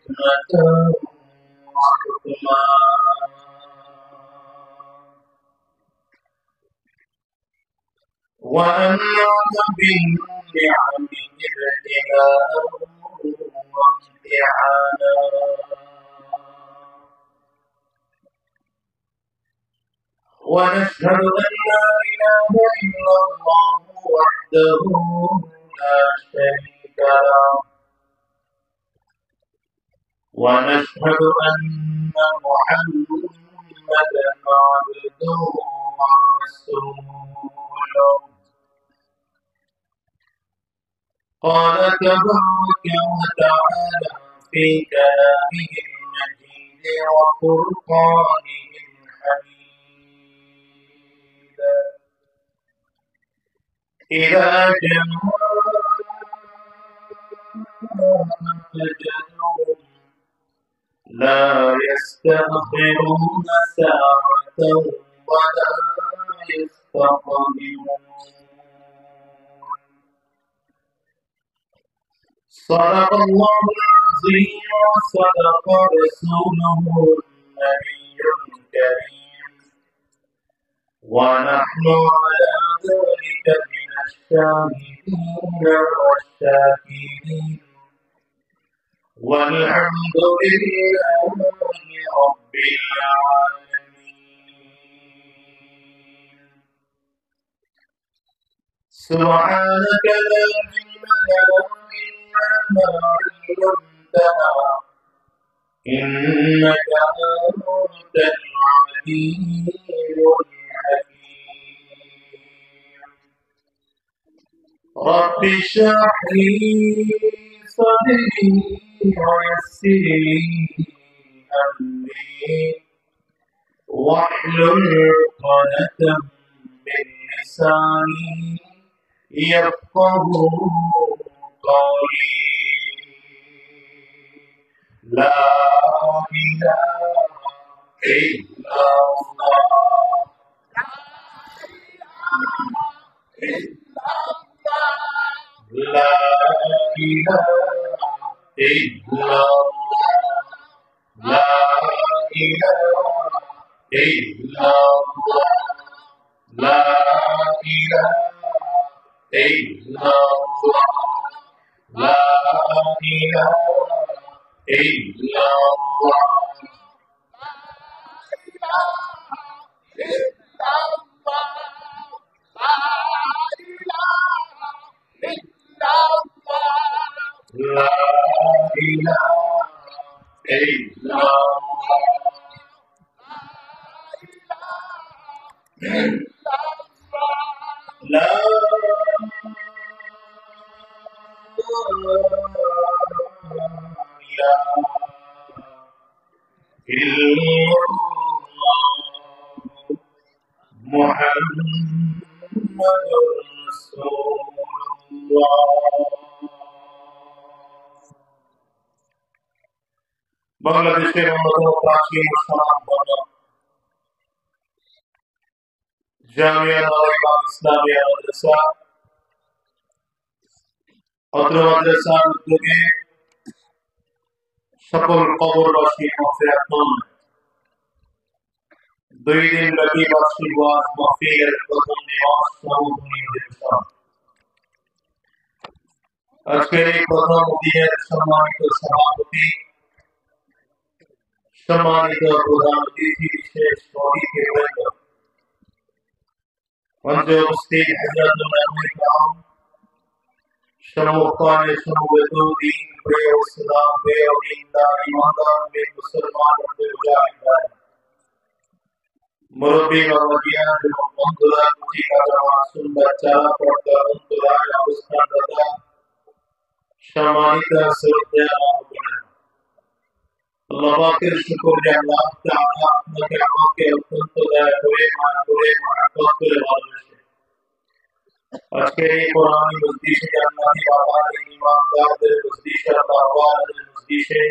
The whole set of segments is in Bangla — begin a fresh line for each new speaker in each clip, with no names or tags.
وحكما وأنعم بالنعم ابتلاء وامتحانا ونشهد أن لا إله إلا الله وحده لا شريك له ونشهد أن محمدا عبده ورسوله قال تبارك وتعالى في كلامه المجيد وفرقانه الحميد إذا جاء أجلهم لا يستأخرون ساعة ولا يستقدمون صدق الله العظيم وصدق رسوله النبي الكريم ونحن على ذلك من الشاهدين والشاكرين والحمد لله رب العالمين سبحانك لا علم لنا إلا ما علمتنا إنك أنت العليم الحكيم رب اشرح لي صدري ويسر لي أمري واحلل عقدة من لساني يفقه قولي لا إله إلا الله لا إله إلا الله لا إله إلا الله لا إله إلا الله لا إله إلا الله لا إله إلا الله لا إله إلا محمد رسول الله বাংলাদেশের অন্যতম প্রাচীন স্বনামধন্য জামিয়া নওয়াইবা ইসলামিয়া মাদ্রাসা অত্র মাদ্রাসার উদ্যোগে সকল কবরবাসী মাগফিরাত দুই দিন ব্যাপী বার্ষিক ওয়াজ মাহফিলের প্রথম দিবস সমাপনী অনুষ্ঠান আজকের এই প্রথম দিনের সম্মানিত সভাপতি সম্মানিত প্রধান অতিথি বিশেষ অতিথিবৃন্দ মঞ্চে উপস্থিত হযরতুল ইমাম সম্মুখে সমবেত দিন প্রিয় ইসলাম প্রিয় দিনদার ইমানদার মুসলমান মুজাহিদ মুরব্বী বাবাজিয়ান এবং বন্ধুরা কুচি কাটা মাসুম বাচ্চা পর্দা অন্তরায় অবস্থানরত সম্মানিত শ্রদ্ধেয় বোনেরা আল্লাহ পাকের শুকর যে আল্লাহ তাআলা আপনাকে আমাকে অত্যন্ত দয়া করে মায়া করে মহব্বত করে ভালোবাসে আজকে এই কোরআনী মজলিসে জান্নাতি বাবাদের ইমানদারদের মজলিসে দাওয়াতের মজলিসে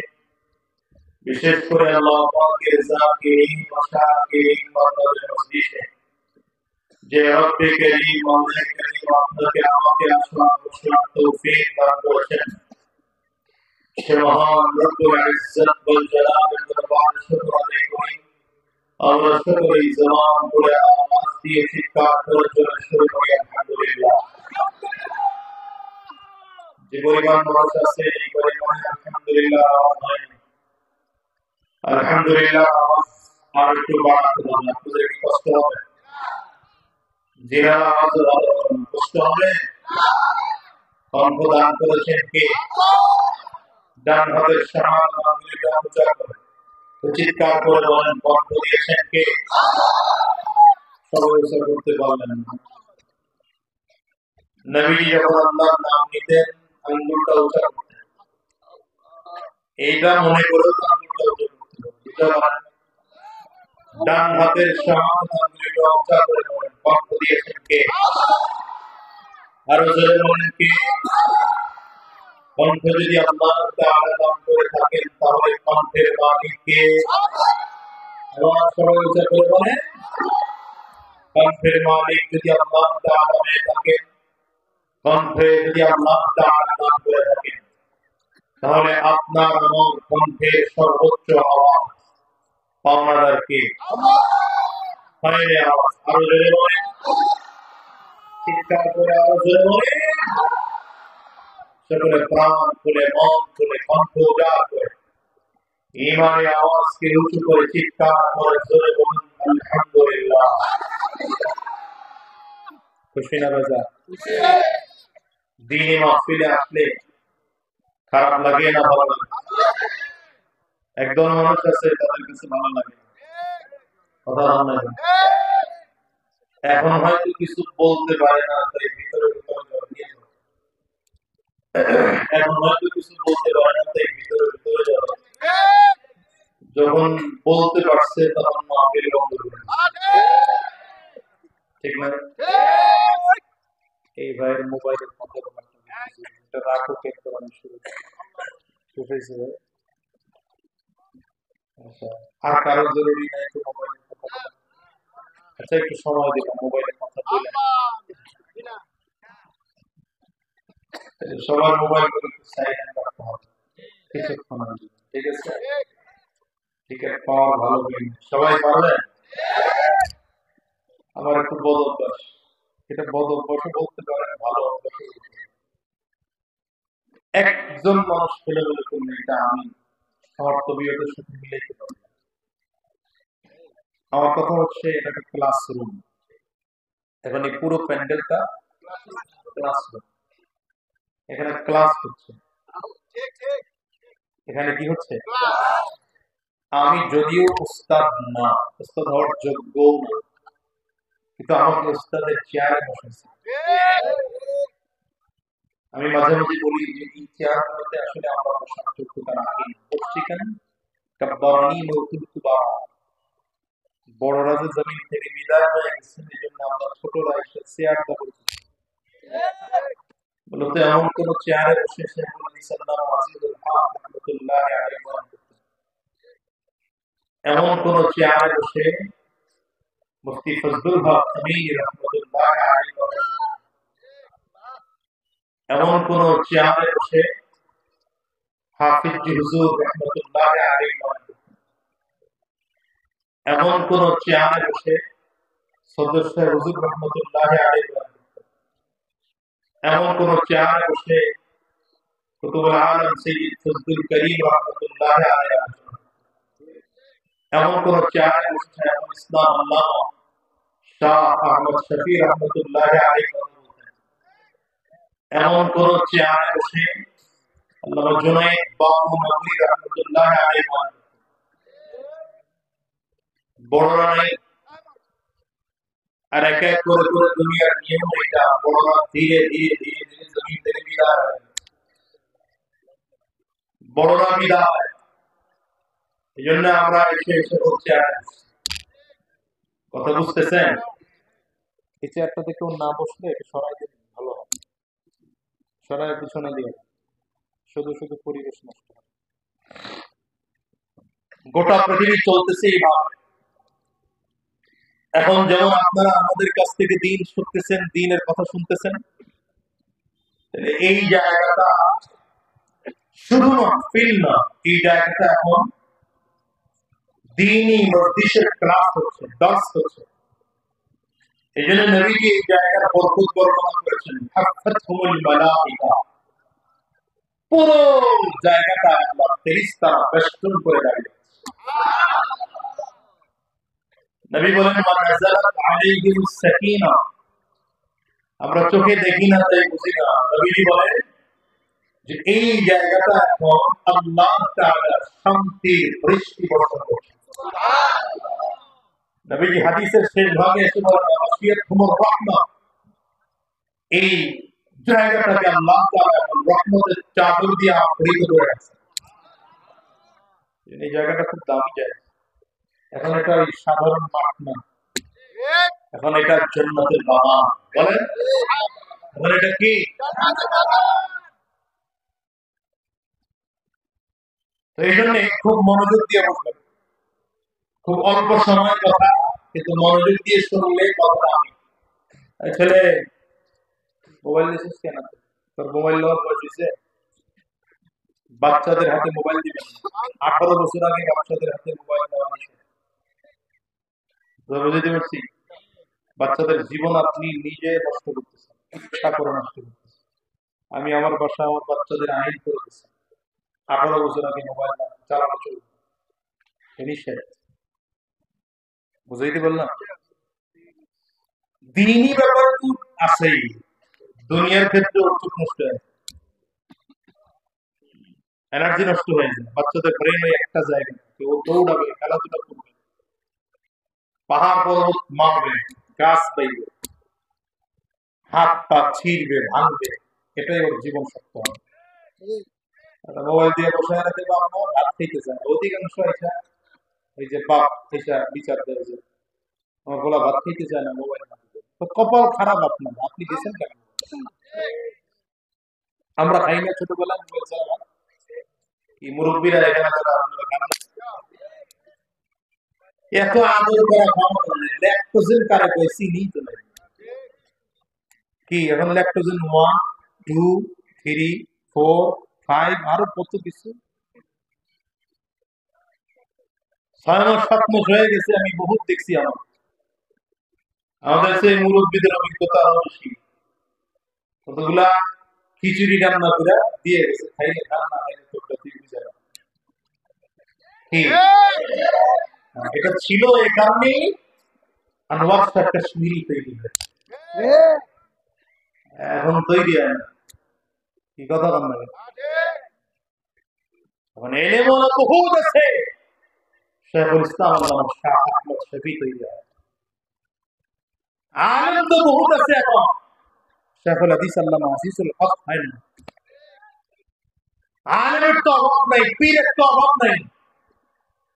বিশেষ করে আল্লাহ পাকের জাকিরিন মাশাকিরিন বান্দাদের মজলিসে যে রব্বে করিম মাওলা করিম আপনাকে আমাকে আসওয়ার বসার তৌফিক দান করেছেন সে মহান রব্বুল ইজ্জত ওয়াল জালালের দরবারে শুকর আদায় করি। আমরা সকলেই জবান খুলে আওয়াজ দিয়ে চিৎকার করে জোরে শুরু করি আলহামদুলিল্লাহ। যে পরিমাণ মানুষ আছে এই পরিমাণে আলহামদুলিল্লাহ আওয়াজ হয়নি। আলহামদুলিল্লাহ আওয়াজ আর একটু বাড়াতে হবে, আপনাদের কি কষ্ট হবে? জিরা আওয়াজ কষ্ট হবে? কণ্ঠ দান করেছেন কে? ডান হাতের শাহাদ আঙ্গুলটা উঁচা করে চিৎকার করে বলেন কণ্ঠ দিয়েছেন কে? সবাই উঁচা করতে পারলেন না। নবীজি যখন আল্লাহর নাম নিতেন আঙ্গুলটা উঁচা করতেন, এইটা মনে করে তো আঙ্গুলটা উঁচা করতেন। ডান হাতের শাহাদ আঙ্গুলটা উঁচা করে বলেন কণ্ঠ দিয়েছেন কে? আরো জোরে বলেন কে? কণ্ঠ যদি আল্লাহ তাআলা দান করে থাকেন তাহলে কণ্ঠের মালিক কে? আবার সবাই উচ্চারণ করে বলেন কণ্ঠের মালিক যদি আল্লাহ তাআলা হয়ে থাকেন, কণ্ঠে যদি আল্লাহ তাআলা দান করে থাকেন তাহলে আপনার আমার কণ্ঠের সর্বোচ্চ আওয়াজ পাওনাদার কে? বাইরে আওয়াজ আরো জোরে বলেন, চিৎকার করে আরো জোরে বলেন, সকলে প্রাণ খুলে মন খুলে কণ্ঠ উজাড় করে ঈমানের আওয়াজকে উঁচু করে চিৎকার করে জোরে বলুন আলহামদুলিল্লাহ। খুশি না বাজা? দ্বীনি মাহফিলে আসলে খারাপ লাগে না ভালো লাগে? একদম মানুষ আছে তাদের কাছে ভালো লাগে, কথা বলেন। এখন হয়তো কিছু বলতে পারে না তাই ভিতরে ভিতরে জড়িয়ে যায়। এখন হয়তো কিছু বলতে পারে না তাই ভিতরে ভিতরে যাবে, যখন বলতে পারছে তখন মাহফিল বন্ধ করে, ঠিক না? এই ভাইয়ের মোবাইলের কথা এটা রাখো কেটে বানানো শুরু হয়েছে। আচ্ছা, আর কারো জরুরি নাই তো মোবাইলের কথা বলা? আচ্ছা, একটু সময় দিলাম মোবাইলের কথা বলে সবার মোবাইল করে সাইলেন্ট রাখতে হবে কিছুক্ষণ, ঠিক আছে? ঠিক আছে, পাওয়া ভালো হয়নি, সবাই পারবেন? আমার একটু বদ অভ্যাস, এটা বদ অভ্যাসও বলতে পারেন, ভালো অভ্যাসও বলতে পারেন। একজন মানুষ ফেলে বলে করলে এটা আমি আমার তবিয়তের সাথে মিলাইতে পারি। আমার কথা হচ্ছে এটা একটা ক্লাসরুম, এখন এই পুরো প্যান্ডেলটা ক্লাসরুম, এখানে ক্লাস হচ্ছে, এখানে কি হচ্ছে? আমি যদিও উস্তাদ না, উস্তাদ হওয়ার যোগ্য না, কিন্তু আমাকে উস্তাদের চেয়ারে বসেছে। আমি মাঝে মাঝে বলি যে এই চেয়ারগুলোতে আসলে আমরা বসার যোগ্যতা রাখি না। বসছি কেন? কাব্বারানি মৌকুল কুবারা, বড়রা যে জমিন থেকে বিদায় হয়ে গেছেন এই জন্য আমরা ছোটরা এসে চেয়ারটা বলছি। বলতে এমন কোন চেয়ারে বসে শেখুল ইসলাম আজিজুল হক রাহমাতুল্লাহ আলাইহি এমন কোন চেয়ারে বসে মুফতি ফজলুল হক আমির রাহমাতুল্লাহ আলাইহি এমন কোন চেয়ারে বসে হাফিজ হুজুর রাহমাতুল্লাহ আলাইহি এমন কোন চেয়ারে বসে সদস্য হুজুর রাহমাতুল্লাহ আলাইহি এমন কোন চেয়ারে বসে কুতুবুল আলম সৈয়দ ফজলুল করিম রাহমাতুল্লাহ আলাইহি এমন কোন চেয়ারে বসে ইসলাম আল্লামা শাহ আহমদ শফি রাহমাতুল্লাহ আলাইহি এমন কোন চেয়ারে বসে আল্লামা জুনাইদ বাবু নবী রাহমাতুল্লাহ আলাইহি বড়রা নাই। আর এক এক করে করে দুনিয়ার নিয়ম এটা, বড়রা ধীরে ধীরে ধীরে ধীরে জমিন থেকে বিদায় হয়, বড়রা বিদায়। এই জন্য আমরা এসে এসে বলছি, কথা বুঝতেছেন? এই চেয়ারটাতে কেউ না বসলে এটা সরাই দিলে ভালো হবে, সরাই পিছনে দিয়ে শুধু শুধু পরিবেশ নষ্ট হয়। গোটা পৃথিবী চলতেছে এইভাবে। এখন যেমন আপনারা আমাদের কাছ থেকে দিন শুনতেছেন, দিনের কথা শুনতেছেন, এই জায়গাটা শুধু না ফিল না, এই জায়গাটা এখন দ্বীনি মজলিসের ক্লাস হচ্ছে, দর্স হচ্ছে। এই জন্য নবীজি এই জায়গার বরকত বর্ণনা করেছেন, হাফাতহুমুল মালাইকা, পুরো জায়গাটা আল্লাহ ফেরেশতারা বেষ্টন করে দাঁড়িয়ে আছে। নবী বলেন ওয়া নাযালাত আলাইহিমুস সাকিনা, আমরা চোখে দেখি না তাই বুঝি না। নবীজি বলেন যে এই জায়গাটা এখন আল্লাহ তাআলার শান্তির বৃষ্টি বর্ষণ করছে। নবীজি হাদিসের শেষ ভাগে এসে বলেন ওয়াসিয়াতুহুমুর রাহমা, এই জায়গাটাকে আল্লাহ তাআলা এখন রহমতের চাদর দিয়ে আবৃত করে রাখছেন। এই জায়গাটা খুব দামি জায়গা। এখন এটা সাধারণ মাঠ না, এখন এটা জান্নাতের বাগান। বলেন এখন এটা কি? তো এই জন্য খুব মনোযোগ দিয়ে বসবেন। খুব অল্প সময় কথা, কিন্তু মনোযোগ দিয়ে শুনলে কথা। আমি ছেলে মোবাইল দিছিস কেন? তোর মোবাইল নেওয়ার বয়স হয়েছে? বাচ্চাদের হাতে মোবাইল দিবেন। 18 বছর আগে বাচ্চাদের হাতে মোবাইল দেওয়া নিষেধ। বুঝতে পারছি? বাচ্চাদের জীবন আপনি নিজে নষ্ট করতেছেন, ইচ্ছা করে নষ্ট করতেছেন। আমি আমার বাসায় আমার বাচ্চাদের আইন করে দিচ্ছি, 18 বছর আগে মোবাইল চালানো চলবে, নিষেধ। বুঝাইতে বললাম? দিনই ব্যাপার তো আছেই, দুনিয়ার ক্ষেত্রে চোখ নষ্ট হয়ে যায়, এনার্জি নষ্ট হয়ে যায়। বাচ্চাদের ব্রেন ওই একটা জায়গা, কেউ দৌড়াবে, খেলাধুলা করবে, পাহাড় পর্বত মারবে, গাছ পাইবে, হাত পা ছিঁড়বে, ভাঙবে, এটাই ওর জীবন সত্য হবে। মোবাইল দিয়ে বসে রাখতে পারবো, ভাত খেতে চায় অধিকাংশ এটা, ওই যে বাপ এটা বিচার দেয় যে আমার বলা ভাত খেতে চায় না, মোবাইল না দিলে। তো কপাল খারাপ আপনার, আপনি দিয়েছেন কেন? আমরা খাই না ছোটবেলায় মোবাইল ছাড়া? কি মুরব্বীরা এখানে যারা আপনারা খান, এত আদর করা খাওয়া মানে ল্যাকটোজেন কারে কই চিনি তো নাই। কি এখন ল্যাকটোজেন 1 2 3 4 5 আরো কত কিছু। 6 মাস 7 মাস হয়ে গেছে, আমি বহুত দেখছি। আমাদের সেই মুরব্বীদের অভিজ্ঞতা আরো বেশি। কতগুলা খিচুড়ি রান্না করে দিয়ে গেছে, খাইলে খান, না খাইলে তোরটা তুই বুঝে না। কি এটা ছিল এই কারণেই আনোয়ারটা কাশ্মীরি তৈরি হয়েছে, এখন তৈরি হয় না। কি কথা বল না? এখন এলেম বহুত আছে, শেখুল ইসলাম আল্লামা শাহ আহমদ শফী তৈরি হয়। আলেম তো বহুত আছে, এখন শেখুল হাদিস আল্লামা আজিজুল হক হয় না। আলেমের তো অভাব নাই, পীরের তো অভাব নাই,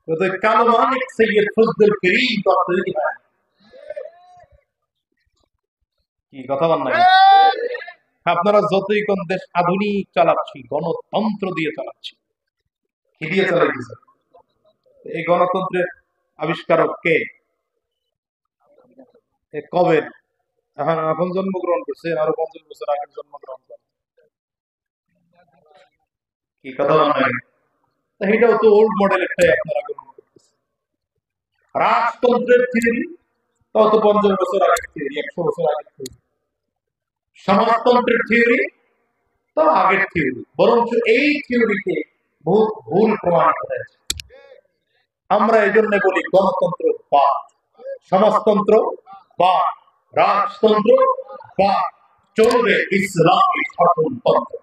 তো কালো মানিক সৈয়দ ফজলুল করিম তো তৈরি হয়। কি কথা বল না? আপনারা যতই কোন দেশ আধুনিক চালাচ্ছি, গণতন্ত্র দিয়ে চালাচ্ছি, কি দিয়ে চালাইতেছে? এই গণতন্ত্রের আবিষ্কারক কে? কবে? এখন জন্মগ্রহণ করছে, আরো 50 বছর আগে জন্মগ্রহণ করে। কি কথা বল না? এটাও তো ওল্ড মডেল একটাই আপনারা গ্রহণ করতেছে। রাজতন্ত্রের থিওরি তাও তো 50 বছর আগের থিওরি, 100 বছর আগের থিওরি। সমাজতন্ত্রের থিওরি তো আগের থিওরি, বরঞ্চ এই থিওরিকে বহুত ভুল প্রমাণিত হয়েছে। আমরা এই জন্য বলি গণতন্ত্র বাদ, সমাজতন্ত্র বাদ, রাজতন্ত্র বাদ, চলবে ইসলামী শাসনতন্ত্র।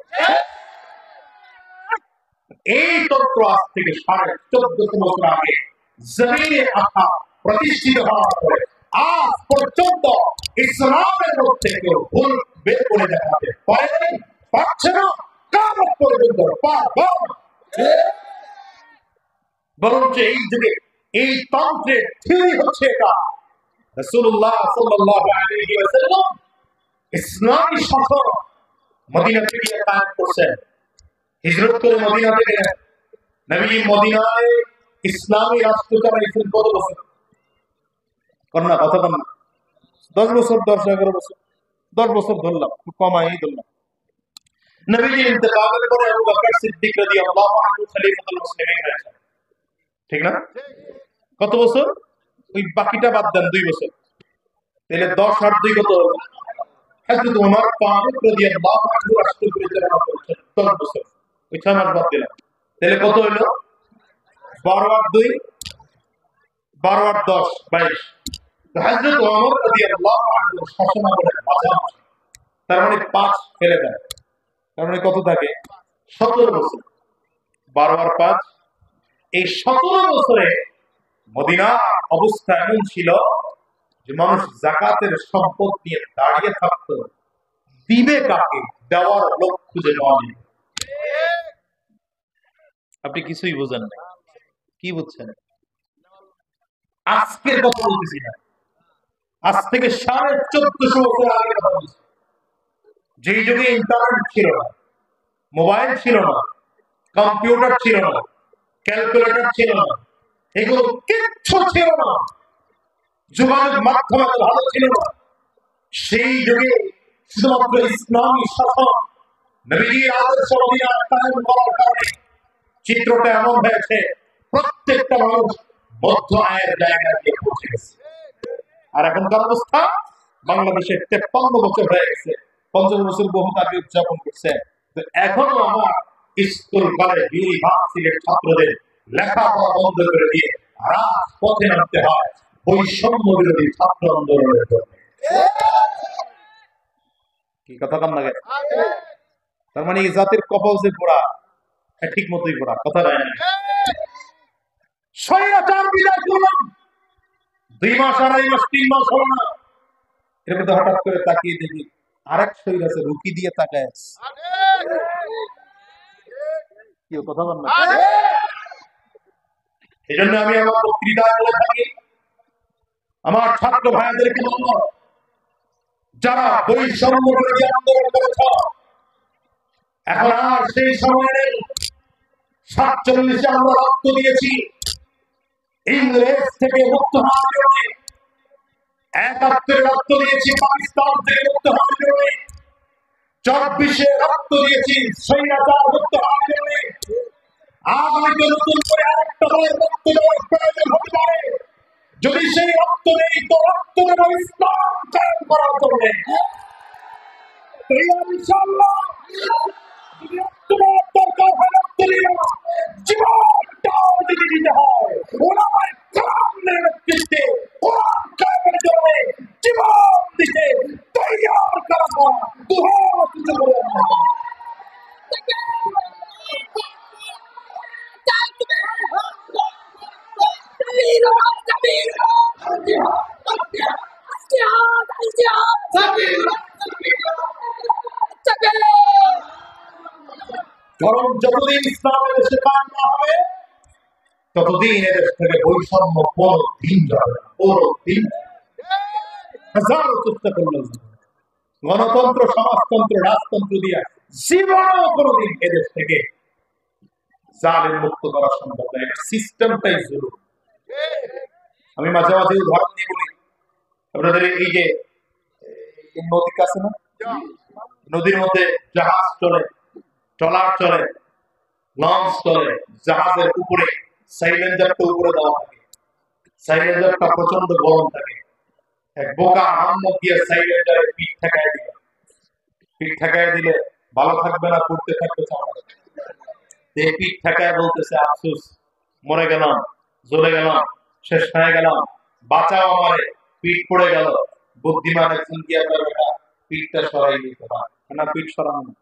এই তন্ত্র আজ থেকে 1450 বছর আগে জমিনে আসা প্রতিষ্ঠিত হওয়ার পরে আজ পর্যন্ত ইসলামের মধ্যে কেউ ভুল বের করে দেখাতে পারে, পারছে না, কিয়ামত পর্যন্ত পারবে না। বরঞ্চ এই যুগে এই তন্ত্রের থিওরি হচ্ছে এটা। রাসূলুল্লাহ সাল্লাল্লাহু আলাইহি ওয়াসাল্লাম ইসলামী শাসন মদিনা থেকে কায়েম করছেন। হিজরত করে মদিনাতে গেলেন। নবী মদিনায় ইসলামী রাষ্ট্র চালাইছেন কত বছর? কন্যা কথা কন্যা 10 বছর, 10-11 বছর, 10 বছর ধরলাম, কমাই ধরলাম। নবীজির ইন্তেকালের পরে আবু বকর সিদ্দিক রাদিয়াল্লাহু আনহু খলিফাতুল মুসলিমিন হয়েছেন, ঠিক না? কত বছর? ওই বাকিটা বাদ দেন, 2 বছর। তাহলে 10 আর 2 কত হলো? হযরত ওমর ফারুক রাদিয়াল্লাহু আনহু রাষ্ট্র পরিচালনা করেছেন 10 বছর। ওই 6 মাস বাদ দিলাম, তাহলে কত হলো? 12 আর 2 12 আর 10 22। হযরত ওমর রাদিয়াল্লাহু আনহু শাসনামলের মাঝামাঝি, তার মানে 5 ফেলে দেন, তার মানে কত থাকে? 17 বছর। 12 আর 5, এই 17 বছরে মদিনার অবস্থা এমন ছিল যে মানুষ যাকাতের সম্পদ নিয়ে দাঁড়িয়ে থাকতো, দিবে কাকে, দেওয়ার লোক খুঁজে পাওয়া নেই। আপনি কিছুই বোঝেন না, কি বুঝছেন? আজকের কথা বলতেছি না, আজ থেকে 1450 বছর আগে কথা বলছি। যেই যুগে ইন্টারনেট ছিল না, মোবাইল ছিল না, কম্পিউটার ছিল না, ক্যালকুলেটর ছিল না, এগুলো কিচ্ছু ছিল না, যোগাযোগ মাধ্যম এত ভালো ছিল না। সেই যুগে শুধুমাত্র ইসলামী শাসন, নবীজির আদর্শ মদিনায় কায়েম করার কারণে চিত্রটা এমন হয়েছে, প্রত্যেকটা মানুষ মধ্য আয়ের জায়গায় গিয়ে পৌঁছে গেছে। আর এখনকার অবস্থা, বাংলাদেশে 53 বছর হয়ে গেছে, 50 বছর বহু আগে উদযাপন করছে, তো এখনো আমার স্কুল কলেজ ইউনিভার্সিটির ছাত্রদের লেখাপড়া বন্ধ করে দিয়ে রাজপথে নামতে হয় বৈষম্য বিরোধী ছাত্র আন্দোলনের জন্য। কি কথা কম লাগে? তার মানে এই জাতির কপাল যে পোড়া, ঠিক মতোই পোড়া, কথা হয় না। স্বৈরাচার বিদায় করলাম, 2 মাস, 2.5 মাস, 3 মাস হলো না, এর মধ্যে হঠাৎ করে তাকিয়ে দেখি আরেক স্বৈরাচার রুকি দিয়ে তাকায়। কেউ কথা বল না। এই জন্য আমি আমার বক্তৃতায় বলে থাকি, আমার ছাত্র ভাইদেরকে বলবো, যারা বৈষম্য বিরোধী আন্দোলন করেছ, এখন আর সেই সময় নেই। 47 আমরা রক্ত দিয়েছি ইংরেজ থেকে মুক্ত হওয়ার জন্য, 71 রক্ত দিয়েছি পাকিস্তান থেকে মুক্ত হওয়ার জন্য, 24 রক্ত দিয়েছি স্বৈরাচার মুক্ত হওয়ার জন্য। আগামীতে নতুন করে আরেকটা রক্ত দেওয়ার প্রয়োজন হতে পারে। যদি সেই রক্ত নেই, তো রক্ত দেব ইসলাম কায়েম করার জন্য। ইনশাআল্লাহ যদি রক্ত দেওয়ার দরকার হয়, রক্ত দিব, জীবনটাও যদি দিতে হয়, ওলামায়ে কেরামের নেতৃত্বে কোরআন কায়েমের জন্য জীবন দিতে তৈয়ার করা হয়। দুহাত উঁচু করে কারণ যতদিন ইসলামের দেশে কায়েম না হবে, ততদিন এদেশ থেকে বৈষম্য কোনদিন যাবে না, কোনদিন। হাজারো চেষ্টা করলেও গণতন্ত্র, সমাজতন্ত্র, রাজতন্ত্র দিয়ে জীবনেও কোনদিন এদেশ থেকে জালেম মুক্ত করা সম্ভব নয়। এটা সিস্টেমটাই জরুরি। আমি মাঝে মাঝে উদাহরণ দিয়ে বলি, আপনাদের এই যে নদী আছে না, নদীর মধ্যে জাহাজ চলে, ট্রলার চলে, লঞ্চ চলে, জাহাজের উপরে সাইলেন্সারটা উপরে দেওয়া থাকে, সাইলেন্সারটা প্রচন্ড গরম থাকে। এক বোকা আহম্মদ দিয়ে সাইলেন্সারে পিঠ ঠেকায় দিল, পিঠ ঠেকায় দিলে ভালো থাকবে না, পড়তে থাকবে চামড়া। এই পিঠ ঠেকায় বলতেছে, আফসোস, মরে গেলাম, জ্বলে গেলাম, শেষ হয়ে গেলাম, বাঁচাও আমারে, পিঠ পড়ে গেল। বুদ্ধিমান একজন কি আপনার বেটা পিঠটা সরাই দিতে পারে না? পিঠ সরানো না,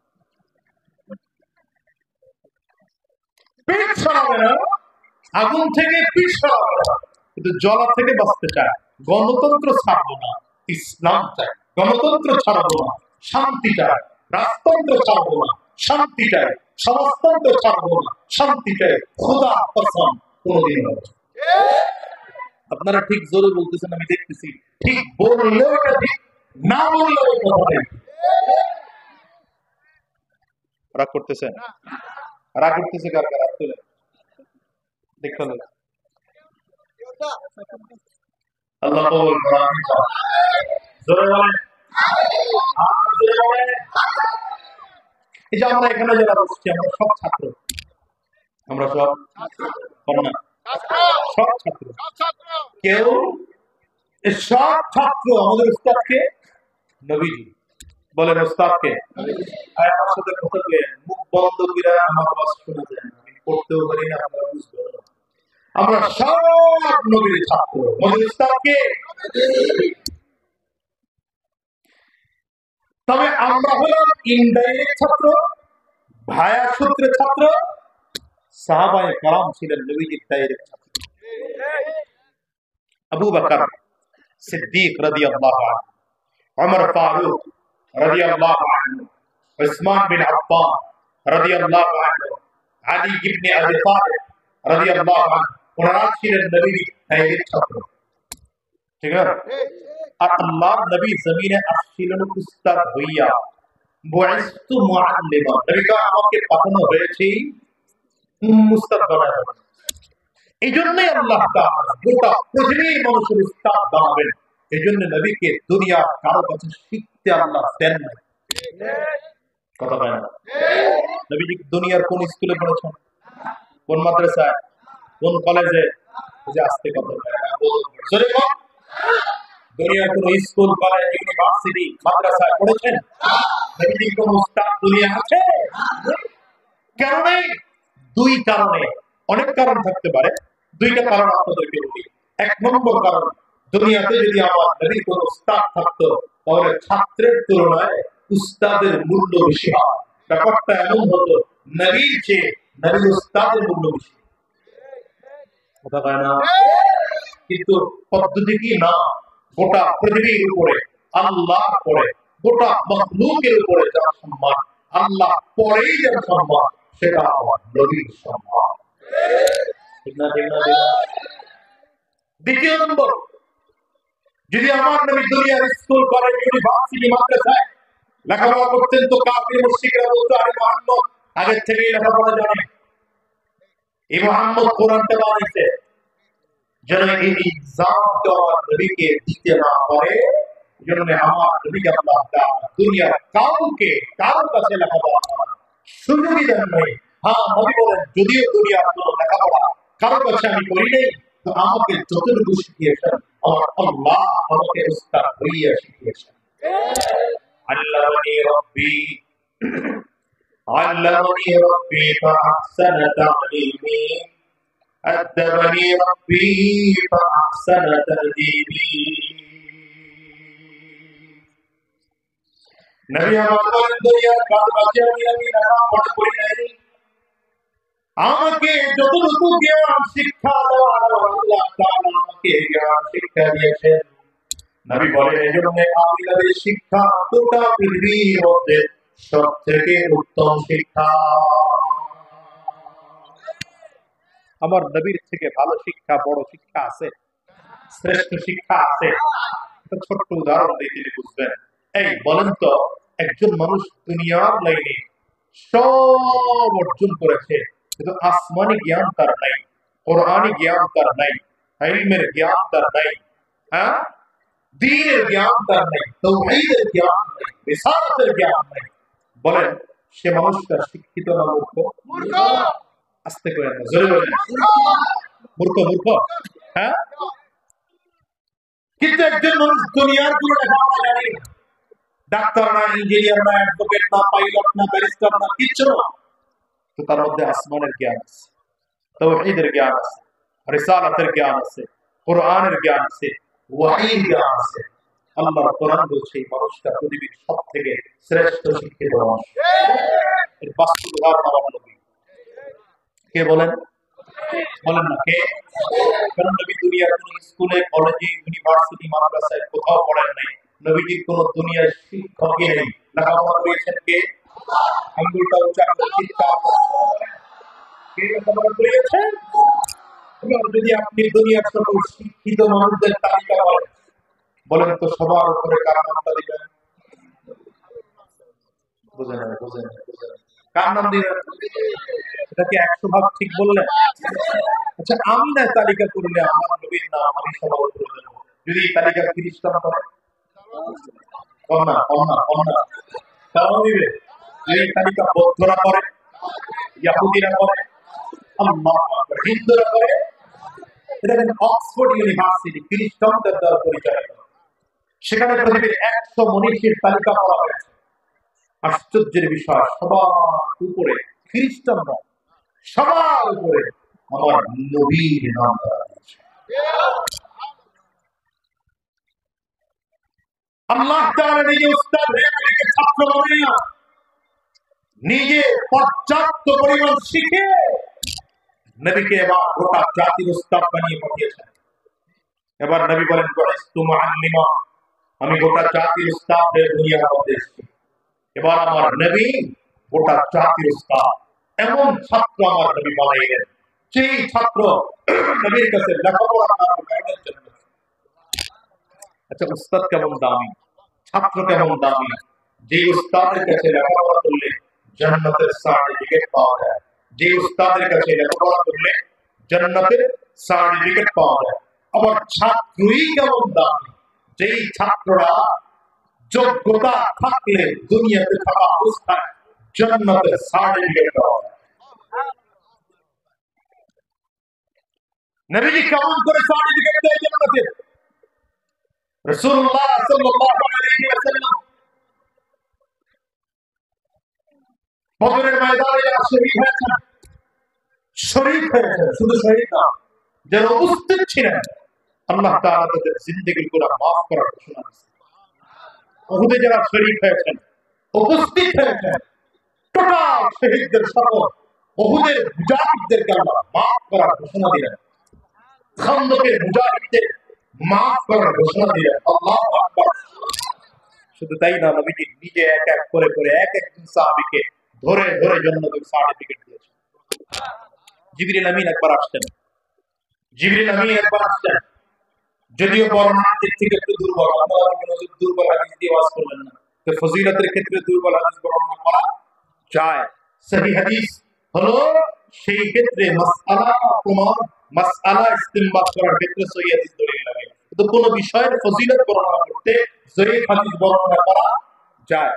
পিঠ সরাবে না, আগুন থেকে পিঠ সরাবে না, কিন্তু জ্বলা থেকে বাঁচতে চায়। গণতন্ত্র ছাড়বো না, ইসলাম চাই। গণতন্ত্র ছাড়বো না, শান্তি চাই। রাজতন্ত্র ছাড়বো না, শান্তি চাই। সমাজতন্ত্র ছাড়বো না, শান্তি চাই। খোদা কসম কোনদিন হবে। আপনারা ঠিক জোরে বলতেছেন, আমি দেখতেছি। ঠিক বললেও এটা ঠিক, না বললেও কথা নেই। রাগ করতেছেন? রাগ করতেছে কার কার? আসলে দেখতে হবে। আল্লাহ কবুল করুন। জোরে বলেন। এই যে আমরা এখানে যারা বসছি আমরা সব ছাত্র, আমরা সব না সব ছাত্র, কেউ সব ছাত্র আমাদের উস্তাদকে নবীজি বলেন, উস্তাদকে আমার সাথে কথা বলে মুখ বন্ধ করে আমার আওয়াজ শোনা যায় না, আমি পড়তেও পারি না, আমরা বুঝতে পারি না। আমরা সব নবীর ছাত্র, আমাদের উস্তাদকে। তবে আমরা হলাম ইনডাইরেক্ট ছাত্র, ভায়া সূত্রের ছাত্র। সাহাবায়ে কেরাম ছিলেন নবীজির ডাইরেক্ট ছাত্র। আবু বকর সিদ্দিক রাদিয়াল্লাহু আনহু, ওমর ফারুক রাদিয়াল্লাহু আনহু, উসমান বিন আফফান রাদিয়াল্লাহু আনহু, আলী ইবনে আবি তালিব রাদিয়াল্লাহু আনহু, ওনারা ছিলেন নবীজির ডাইরেক্ট ছাত্র। ঠিক আছে? আর আল্লাহর নবী জমিনে আসছিলেন উস্তাদ হইয়া, বুইস্তু মুআল্লিমা, নবীকে আমাকে পাঠানো হয়েছে উস্তাদ বানায়। এই জন্যই আল্লাহ তাআলা গোটা পৃথিবীর মানুষের উস্তাদ বানাবেন। এই জন্য নবীকে দুনিয়া কারো কাছে শিখতে আল্লাহ দেন না। কথা বলেন না? নবীজি দুনিয়ার কোন স্কুলে পড়েছেন, কোন মাদ্রাসায়, কোন কলেজে? যে আস্তে কথা বলেন, দুনিয়ার কোন স্কুল, কলেজ, ইউনিভার্সিটি, মাদ্রাসায় পড়েছেন? নবীজি কোন উস্তাদ দুনিয়া আছে? কেন নেই? দুই কারণে। অনেক কারণ থাকতে পারে, দুইটা কারণ আপনাদেরকে বলি। এক নম্বর কারণ, দুনিয়াতে যদি আমার নবীর কোন উস্তাদ থাকতো তাহলে ছাত্রের তুলনায় উস্তাদের মূল্য বেশি হয়। ব্যাপারটা এমন হতো, নবীর চেয়ে নবীর উস্তাদের মূল্য বেশি। কথা কয় না? কিন্তু পদ্ধতি কি না, গোটা পৃথিবীর উপরে আল্লাহ পরে, গোটা মাখলুকের উপরে যার সম্মান, আল্লাহ পরেই যার সম্মান, সেটা আমার নবীর সম্মান। দ্বিতীয় নম্বর, যদি আমার নবী দুনিয়ার স্কুল, কলেজ, ইউনিভার্সিটি, মাদ্রাসায় লেখাপড়া করতেন তো কাফির মুশরিকরা বলতো, আরে মুহাম্মদ আগের থেকেই লেখাপড়া জানে, এই মুহাম্মদ কোরআনটা বানাইছে, যেন এই এক্সাম আমার নবীকে দিতে না পারে। জন্য আমার নবীকে আল্লাহ তাআলা দুনিয়ার কাউকে কারোর কাছে লেখাপড়া করার সুযোগই দেন নাই। হ্যাঁ, নবী বলেন, যদিও দুনিয়ার কোনো লেখাপড়া কারোর কাছে আমি করি নাই, তো আমাকে যতটুকু শিখিয়েছেন আমার আল্লাহ আমাকে উস্তাদ হইয়া শিখিয়েছেন। আল্লামানি রাব্বি আল্লামানি রাব্বি ফাহসানা তা'লিমি আদবানি রাব্বি ফাহসানা তা'দিবি। নবী আমার বলেন, দুনিয়ার কারোর কাছে আমি লেখাপড়া করি নাই, আমাকে যতটুকু জ্ঞান শিক্ষা দেওয়ার আল্লাহ তাআলা আমাকে জ্ঞান শিক্ষা দিয়েছেন। নবী বলেন, এজন্য আমি নবীর শিক্ষা গোটা পৃথিবীর মধ্যে সবথেকে উত্তম শিক্ষা। আমার নবীর থেকে ভালো শিক্ষা, বড় শিক্ষা আছে? শ্রেষ্ঠ শিক্ষা আছে? একটা ছোট্ট উদাহরণ দিয়ে তিনি বুঝবেন। এই বলেন তো, একজন মানুষ দুনিয়ার লাইনে সব অর্জন করেছে, কিন্তু আসমানি জ্ঞান তার নাই, কোরআনি জ্ঞান তার নাই, ইলমের জ্ঞান তার নাই, হ্যাঁ, দ্বীনের জ্ঞান তার নাই, তাওহীদের জ্ঞান নাই, রিসালাতের জ্ঞান নাই, বলেন সে মানুষটা শিক্ষিত না মূর্খ? মূর্খ। আস্তে করে না, জোরে বলেন, মূর্খ। মূর্খ, হ্যাঁ। কিন্তু একজন মানুষ দুনিয়ার কোনো লেখাপড়া জানে না, ডাক্তার না, ইঞ্জিনিয়ার না, অ্যাডভোকেট না, পাইলট না, ব্যারিস্টার না, কিচ্ছু না, তো তার মধ্যে আসমানের জ্ঞান আছে, তাওহীদের জ্ঞান আছে, রিসালাতের জ্ঞান আছে, কোরআনের জ্ঞান আছে, ওয়াহীর জ্ঞান আছে। আল্লাহর কোরআন বলছে এই মানুষটা পৃথিবীর সবথেকে শ্রেষ্ঠ শিক্ষিত মানুষ। এর বাস্তব উদাহরণ আমার নবী। কে বলেন? বলেন না কে? কারণ নবী দুনিয়ার কোন স্কুলে, কলেজে, ইউনিভার্সিটি, মাদ্রাসায় কোথাও পড়েন নাই। নবীজির কোন দুনিয়ার শিক্ষকই নেই। লেখাপড়া করেছেন কে? আঙ্গুলটা উঁচা করে চিৎকার করে কে লেখাপড়া করিয়েছেন? যদি আপনি দুনিয়ার সকল শিক্ষিত মানুষদের তালিকা করেন, বলেন তো সবার উপরে কার নামটা দিবেন? বুঝেন কার নাম দিবেন? এটা কি 100 ভাগ ঠিক বললেন? আচ্ছা, আমি না তালিকা করলে আমার নবীর নাম আমি সবার উপরে দেব। যদি এই তালিকা 30টা করে, কম না কারণ দিবে। এই তালিকা বৌদ্ধরা করে, ইহুদিরা করে, আল্লাহু আকবার, হিন্দুরা করে। এটা কিন্তু অক্সফোর্ড ইউনিভার্সিটি খ্রিস্টানদের দ্বারা পরিচালিত। সেখানে পৃথিবীর 100 মনীষীর তালিকা করা হয়েছে। আশ্চর্যের বিষয়, সবার উপরে খ্রিস্টানরা, সবার উপরে আমার নবীর নাম দেওয়া হয়েছে। আল্লাহ তাআলা নিজে উস্তাদ হয়ে আমাদেরকে ছাত্র বানাইয়া, নিজে পর্যাপ্ত পরিমাণ শিখে নবীকে এবার গোটা জাতির উস্তাদ বানিয়ে পাঠিয়েছেন। এবার নবী বলেন, বুইস্তু মুআল্লিমা, আমি গোটা জাতির উস্তাদ হয়ে দুনিয়ার মধ্যে এসেছি। এবার আমার নবী গোটা জাতির উস্তাদ, এমন ছাত্র আমার নবী বানাইলেন, সেই ছাত্র নবীর কাছে লেখাপড়া করার জন্য। আচ্ছা, উস্তাদ কেমন দামি, ছাত্র কেমন দামি, যে উস্তাদের কাছে লেখাপড়া করলে জান্নাতের সার্টিফিকেট পাওয়া যায়, যে উস্তাদের কাছে লেখাপড়া করলে জান্নাতের সার্টিফিকেট পাওয়া যায়। আবার ছাত্রই কেমন দামি, যেই ছাত্ররা যোগ্যতা থাকলে দুনিয়াতে থাকা অবস্থায় জান্নাতের সার্টিফিকেট পাওয়া যায়। নবীজি কেমন করে সার্টিফিকেট দেয় জান্নাতের? রাসূলুল্লাহ সাল্লাল্লাহু আলাইহি ওয়াসাল্লাম বদরের ময়দানে যারা শহীদ হয়েছেন, শুধু শহীদ না, যারা উপস্থিত ছিলেন, আল্লাহ তাআলা তাদের জিন্দেগির গুনাহ মাফ করার ঘোষণা দিয়েছেন। উহুদে যারা শহীদ হয়েছেন, উপস্থিত হয়েছেন, টোটাল শহীদদের সকল উহুদের মুজাহিদদেরকে আল্লাহ মাফ করার ঘোষণা দিলেন। খান্দকের মুজাহিদদের মাফ করার ঘোষণা দিলেন। আল্লাহু আকবার। শুধু তাই না, নবীজি নিজে এক এক করে এক একজন সাহাবীকে ধরে ধরে জান্নাতের সার্টিফিকেট দিয়েছেন। জিবরিল আমিন একবার আসছেন, যদিও বর্ণনার দিক থেকে একটু দুর্বল, আপনারা দুর্বল হাদিস দিয়ে ওয়াজ করবেন না, তো ফজিলতের ক্ষেত্রে দুর্বল হাদিস বর্ণনা করা যায়। সহিহ হাদিস হলো সেই ক্ষেত্রে মাসআলা প্রমাণ, মাসআলা ইস্তিনবাত করার ক্ষেত্রে সহিহ হাদিস দলিল লাগে। তো কোন বিষয়ের ফজিলত বর্ণনা করতে সহিহ হাদিস বর্ণনা করা যায়।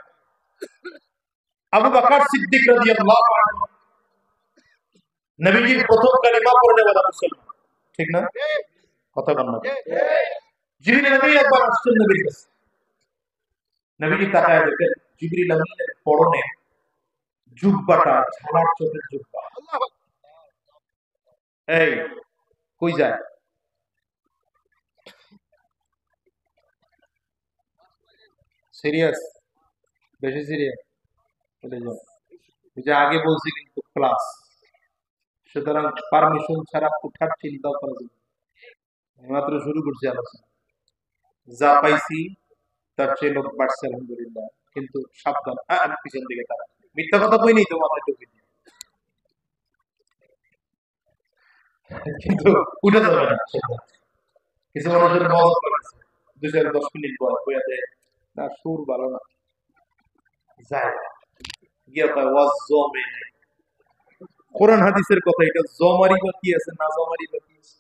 আবু বকর সিদ্দিক রাদিয়াল্লাহু আনহু নবীজির প্রথম কালিমা পড়নে वाला মুসলমান, ঠিক না? কথা বল না। জিবরিল আমিন একবার আসছেন নবীর কাছে, নবীজি তাকায় দেখেন জিবরিল আমিনের পরনে জুব্বাটা ঝালার চোখের জুব্বা। এই কই যায়? সিরিয়াস, বেশি সিরিয়াস চলে যাও। যে আগে বলছি কিন্তু ক্লাস, সুতরাং পারমিশন ছাড়া উঠার চিন্তা করা যাবে। মাত্র শুরু করছি আলোচনা, যা পাইছি তার চেয়ে লোক বাড়ছে আলহামদুলিল্লাহ, কিন্তু সাবধান। আমি পিছন দিকে তারা মিথ্যা কথা বই নেই তো মাথায় ঢুকে, কিন্তু উঠে যাবে না। কিছু মানুষের মজা করেছে 2-10 মিনিট বয়াতে না, সুর ভালো না, যায় গিয়া পায় ওয়াজ জমে নাই। কোরআন হাদিসের কথা, এটা জমারি বা কি আছে, না জমারি বা কি আছে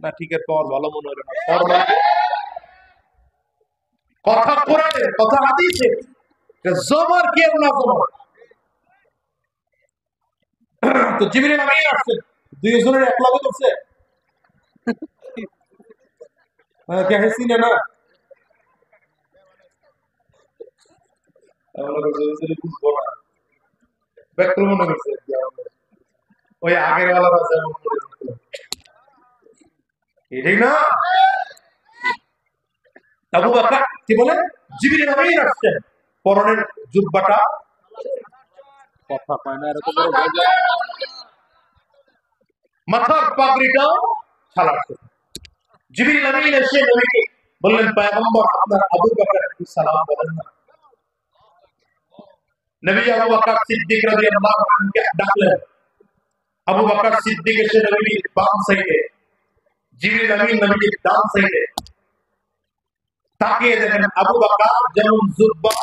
না, ঠিক আছে পাওয়ার ভালো মনে হলো না। কথা কোরআনের, কথা হাদিসের, জমার কি আর না জমার। তো জিবরিল আমিন আসছে, দুইজনের এক লগে করছে, কেহেছি না ওই আগের বেলা যেমন ঠিক না। আবু বকর কি বলে, জিবরিল আমিন আসছেন, পরনের জুব্বাটা, কথা পায় না এরকম, মাথার পাগড়িটাও ছাড়া। জিবরিল আমিন এসে নবীকে বললেন, পয়গম্বর আপনার আবু বকরকে সালাম বলেন না। নবী আবু বকর সিদ্দিক রাদিয়াল্লাহু আনহুকে ডাকলেন। আবু বকর সিদ্দিক এসে নবীর বাম সাইডে, জিবরিল আমিন নবীর ডান সাইডে তাকিয়ে দেখেন আবু বকর যেমন জুব্বা,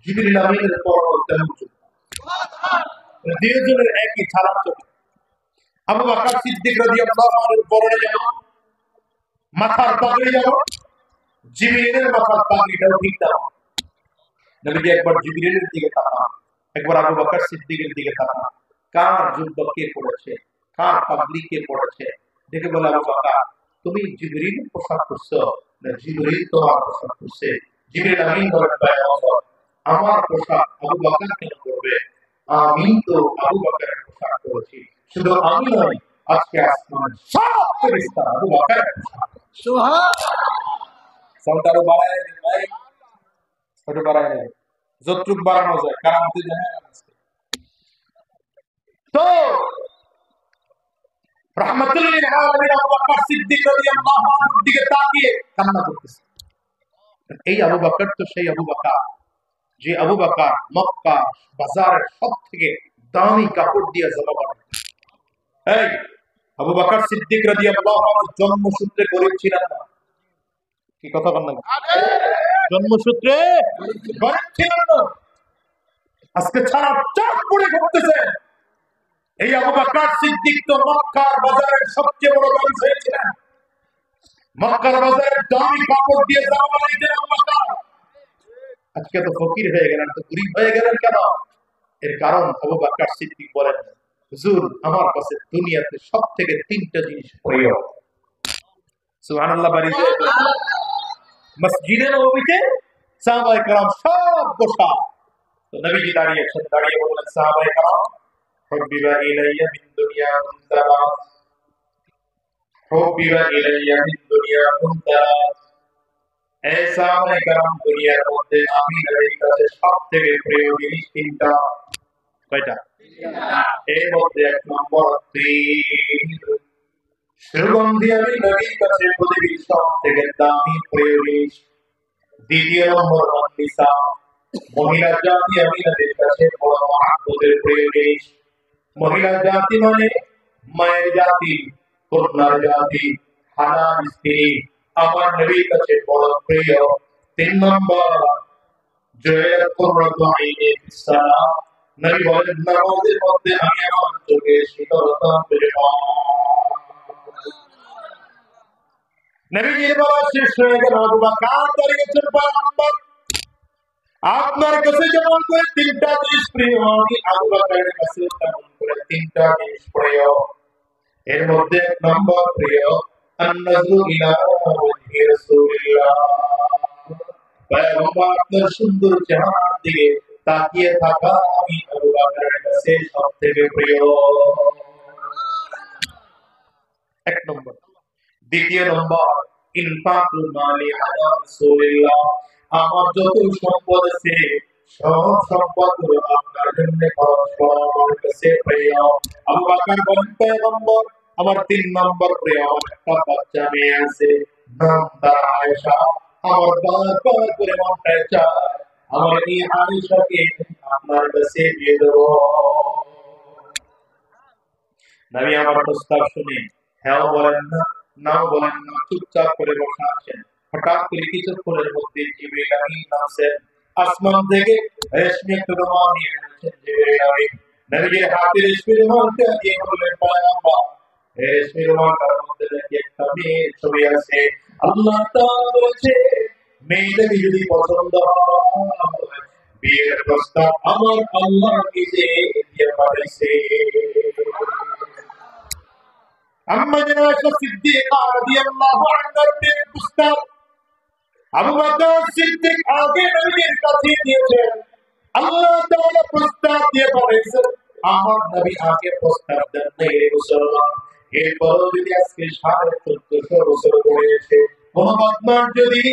জিবরিল আমিনের পরও তেমন জুব্বা, দুইজনের একই ছাড়ার চোখ। আবু বকর সিদ্দিক রাদিয়াল্লাহু আনহুর পরনে যেমন মাথার পাগড়ি, যেমন জিবরিলের মাথার পাগড়িটাও ঠিক তেমন। নবীজি একবার জিবরিলের দিকে তাকান, একবার আবু বকর সিদ্দিকের দিকে তাকান, কার যুদ্ধ কে পড়েছে, কার পাগড়ি কে পড়েছে, দেখে বলে আবু বকর তুমি জিবরিলের পোশাক পরছো না জিবরিল তোমার পোশাক পরছে? জিবরিল আমিন বলেন পয়গম্বর আমার পোশাক আবু বকর কেন পরবে? আমি তো আবু বকরের পোশাক পরেছি, শুধু আমি নই, আজকে আসমান সব ফেরেশতা আবু বকরের পোশাক। সুবহানাল্লাহ। সাউন্ডারও বাড়ায় দিন ভাই, ছোট বাড়ায় দিন, যতটুক বাড়ানো যায় কারামতি জানেন আজকে। তো রাহমাতুল লিল আলামিন আবু বকর সিদ্দিক রাদিয়াল্লাহু আনহুর দিকে তাকিয়ে কান্না করতেছে। এই আবু বকর তো সেই আবু বকর যে আবু বকর মক্কা বাজারের সবথেকে দামি কাপড় দিয়ে জামা বানাতেন। এই আবু বকর সিদ্দিক রাদিয়াল্লাহু আনহু জন্মসূত্রে গরীব ছিলেন না, কি কথা বলেন না? জন্মসূত্রে গরীব ছিলেন না, আজকে সারা চাঁদ পড়ে ঘুরতেছে। এই আবু বকর সিদ্দিক তো মক্কার বাজারের সবচেয়ে বড় ব্যবসায়ী ছিলেন, মক্কার বাজারের দামি কাপড় দিয়ে জামা বানাইতেন আবু বকর। আজকে তো ফকির হয়ে গেলেন, তো গরীব হয়ে গেলেন কেন? এর কারণ আবু বকর সিদ্দিক বলেন, হুজুর আমার কাছে দুনিয়াতে সবথেকে তিনটা জিনিস প্রিয়। সুবহানাল্লাহ। বাড়িতে মসজিদে নববীতে সাহাবায়ে কেরাম সব বসা, তো নবীজি দাঁড়িয়েছেন, দাঁড়িয়ে বললেন সাহাবায়ে কেরাম হুব্বিবা ইলাইয়া মিন দুনিয়া কুনতারাস, হুব্বিবা ইলাইয়া মিন দুনিয়া কুনতারাস। এই সাহাবায়ে কেরাম দুনিয়ার মধ্যে আমি নবীর কাছে সবথেকে প্রিয় জিনিস তিনটা। কয়টা? এর মধ্যে এক নম্বর তিল, সুগন্ধি আমি নবীর কাছে পৃথিবীর সবথেকে দামি প্রিয় জিনিস। দ্বিতীয় নম্বর নিসা, মহিলা জাতি আমি নবীর কাছে বড় মহব্বতের প্রিয় জিনিস। মহিলা জাতি মানে মায়ের জাতি, কন্যার জাতি, হালাল স্ত্রী আমার নবীর কাছে বড় প্রিয়। তিন নম্বর জয়রাত কুররাতু আইনি ফিস সালাহ, নবী বলেন নামাজের মধ্যে আমি আমার চোখে শীতলতা পেয়ে পাই। নবীজির বলা শেষ হয়ে গেল, আবু বকর দাঁড়িয়েছেন, পয়গম্বর আপনার কাছে যেমন করে তিনটা জিনিস প্রিয়, আমি আবু বকরের কাছে তেমন করে তিনটা জিনিস প্রিয়। এর মধ্যে এক নম্বর প্রিয় আন-নাযরু ইলা ওয়াজহি রাসূলিল্লাহ, পয়গম্বর আপনার সুন্দর চেহারার দিকে তাকিয়ে থাকা আমি আবু বকরের কাছে সবথেকে প্রিয়। এক নম্বর। দ্বিতীয় নম্বর ইনফাকুল মালি আলা রাসূলিল্লাহ, আমার যত সম্পদ আছে সব সম্পদগুলো আপনার জন্য খরচ করা আমার কাছে প্রিয়। আবু বকর বলেন পয়গম্বর আমার তিন নম্বর প্রিয় একটা বাচ্চা মেয়ে আছে, নাম তার আয়েশা। আমার বারবার করে মনটা চায় আমার এই আয়েশাকে আপনার কাছে দিয়ে দেব। নবী আমার প্রস্তাব শুনে হ্যাঁ বলেন না, নাও বলেন না, চুপচাপ করে বসে আছেন। হঠাৎ করে কিছুক্ষণের মধ্যে জিবরিল আমিন নামছেন আসমান থেকে, রেশমি একটা রুমাল নিয়ে এনেছেন জিবরিল আমিন। নবীর হাতে রেশমি রুমালটা দিয়ে বললেন পয়গম্বর এই রেশমি রুমালটার মধ্যে দেখি একটা মেয়ের ছবি আছে। আল্লাহ তাআলা বলেছে মেয়েটাকে যদি পছন্দ হয় বিয়ের প্রস্তাব আমার আল্লাহ নিজে দিয়ে পাঠাইছে। আম্মা জানা সিদ্দিকা রাদিয়াল্লাহু আনহার বিয়ের প্রস্তাব আবু বকর সিদ্দিক আগে নবীর কাছে দিয়েছেন, আল্লাহ তাআলা প্রস্তাব দিয়ে পাঠাইছেন। আমার নবী আগে প্রস্তাব দেন নাই রে মুসলমান। এরপর যদি আজকে 1450 বছর হয়েছে, কোন বদমাশ যদি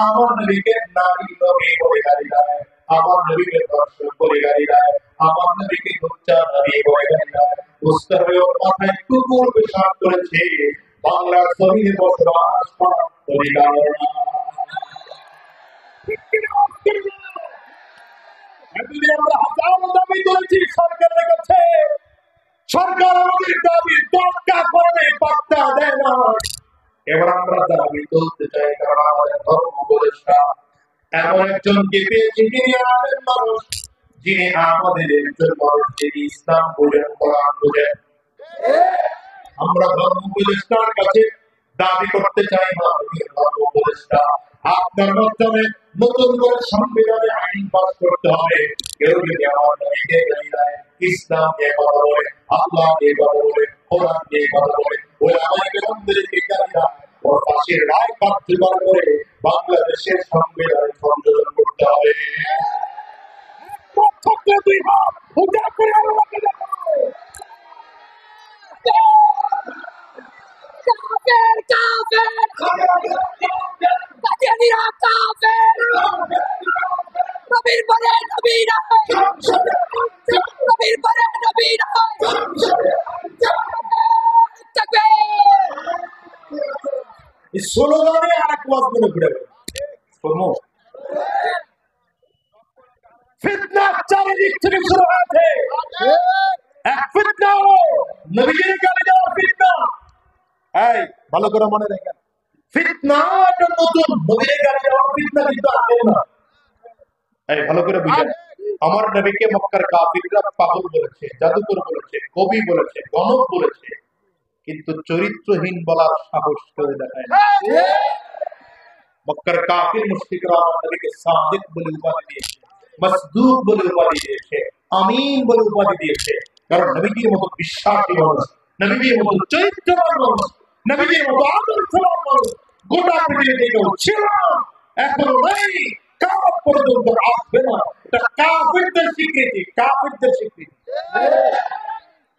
আমার নবীকে নারী নবী বলে গালি দেয়, আমার নবীকে দর্শক বলে গালি দেয়, আমার নবীকে বাচ্চা নবী বলে গালি দেয়, বুঝতে হবে ওর মাথায় কুকুর পেশাব করেছে, বাংলার জমিনে বসবাস করার অধিকার না। এতদিন আমরা হাজারো দাবি করেছি সরকারের কাছে, সরকার আমাদের দাবি তোয়াক্কা করে পাত্তা দেয় না। এবার আমরা দাবি তুলতে চাই, কারণ আমাদের ধর্ম উপদেষ্টা এমন একজনকে পেয়েছি যিনি আলেম মানুষ, যিনি আমাদের একজন মানুষ, যিনি ইসলাম বোঝেন, কোরআন বোঝেন। আমরা ধর্ম উপদেষ্টার কাছে দাবি করতে চাই না, ধর্ম উপদেষ্টা আপনার মাধ্যমে নতুন করে সংবিধানে আইন পাস করতে হবে। কেউ যদি আমার নবীকে গালি দেয়, ইসলাম নিয়ে কথা বলে, আল্লাহ নিয়ে কথা বলে, কোরআন নিয়ে কথা বলে, ওলামায়ে কেরামদেরকে গালি দেয়, ওর ফাঁসির রায় কার্যকর করে বাংলাদেশের সংবিধান সংশোধন করতে হবে। দুই হাত উঁচা করে আল্লাহকে দেখাও। কাফের কাফের কাদিয়ানীরা কাফের, নবীর পরে নবী নয়, নবীর পরে নবী নয়। এই স্লোগানে আরেক ওয়াজ মনে ঘুরে গেল, ফিতনা চারিদিক থেকে শুরু হয়েছে। এক ফিতনা হলো নবীকে গালি দেওয়ার ফিতনা। এই ভালো করে মনে রাখেন, ফিতনা একটা নতুন, নবীকে গালি দেওয়ার ফিতনা কিন্তু আগে না। এই ভালো করে বুঝেন, আমার নবীকে মক্কার কাফিররা পাগল বলেছে, জাদুকর বলেছে, কবি বলেছে, গণক বলেছে, কিন্তু চরিত্রহীন বলার সাহস কেউ দেখায় না। মক্কার কাফির মুশরিকরা আমার নবীকে সাদিক বলে উপাধি দিয়েছে, মাসদুক বলে উপাধি দিয়েছে, আমিন বলে উপাধি দিয়েছে। কারণ নবীজির মতো বিশ্বাসী মানুষ, নবীজির মতো চরিত্রবান মানুষ, নবীজির মতো আদর্শবান মানুষ গোটা পৃথিবীতে কেউ ছিল না, এখনো নেই, কিয়ামত পর্যন্ত আসবে না। এটা কাফিরদের স্বীকৃতি, কাফিরদের স্বীকৃতি।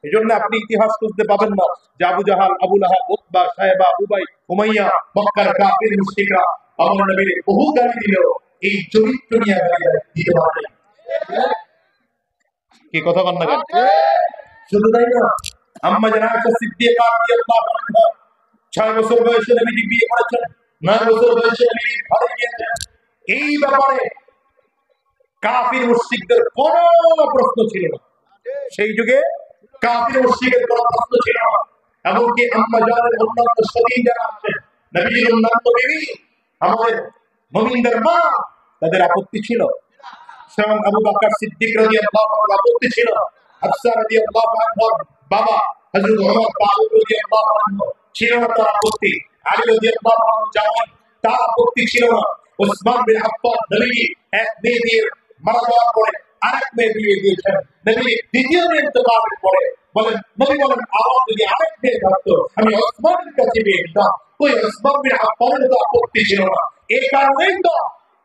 এই জন্য আপনি ইতিহাস খুঁজতে পাবেন না যে আবু জাহাল, আবু লাহাব, উতবা, সাইবা, উবাই, উমাইয়া, মক্কার কাফির মুশরিকরা আমার নবীর বহু গালি দিলেও এই চরিত্র নিয়ে গালি দিতে পারে না। কি কথা বল না? শুধু তাই না, আম্মা জানা আয়েশা সিদ্দিকা রাদিয়াল্লাহু আনহা 6 বছর বয়সে নবীকে বিয়ে করেছেন, 9 বছর বয়সে নবী ঘরে গিয়েছেন। এই ব্যাপারে কাফির মুশরিকদের কোনো প্রশ্ন ছিল না। সেই যুগে কাফির মুশরিকের কোনো প্রশ্ন ছিল না। এমনকি আম্মা জানের অন্যান্য সতীন যারা আছেন, নবীজির অন্যান্য বিবি, আমাদের মুমিনদের মা, তাদের আপত্তি ছিল। স্বয়ং আবু বকর সিদ্দিক রাদিয়াল্লাহু আনহু আপত্তি ছিল, হাফসা রাদিয়াল্লাহু আনহার বাবা হযরত ওমর ফারুক রাদিয়াল্লাহু আনহু ছিল না তার আপত্তি, আলী রাদিয়াল্লাহু আনহু জামাই তার আপত্তি ছিল না, ওসমান বিন আফফান নবী এক মেয়ে দিয়ে মারা যাওয়ার পরে আরেক মেয়ে বিয়ে দিয়েছেন। নবী দ্বিতীয় মেয়ে ইন্তেকালের পরে বলেন, নবী বলেন, আমার যদি আরেক মেয়ে থাকতো আমি ওসমানের কাছে বিয়ে দিতাম। ওই ওসমান বিন আফফানের তো আপত্তি ছিল না। এই কারণেই তো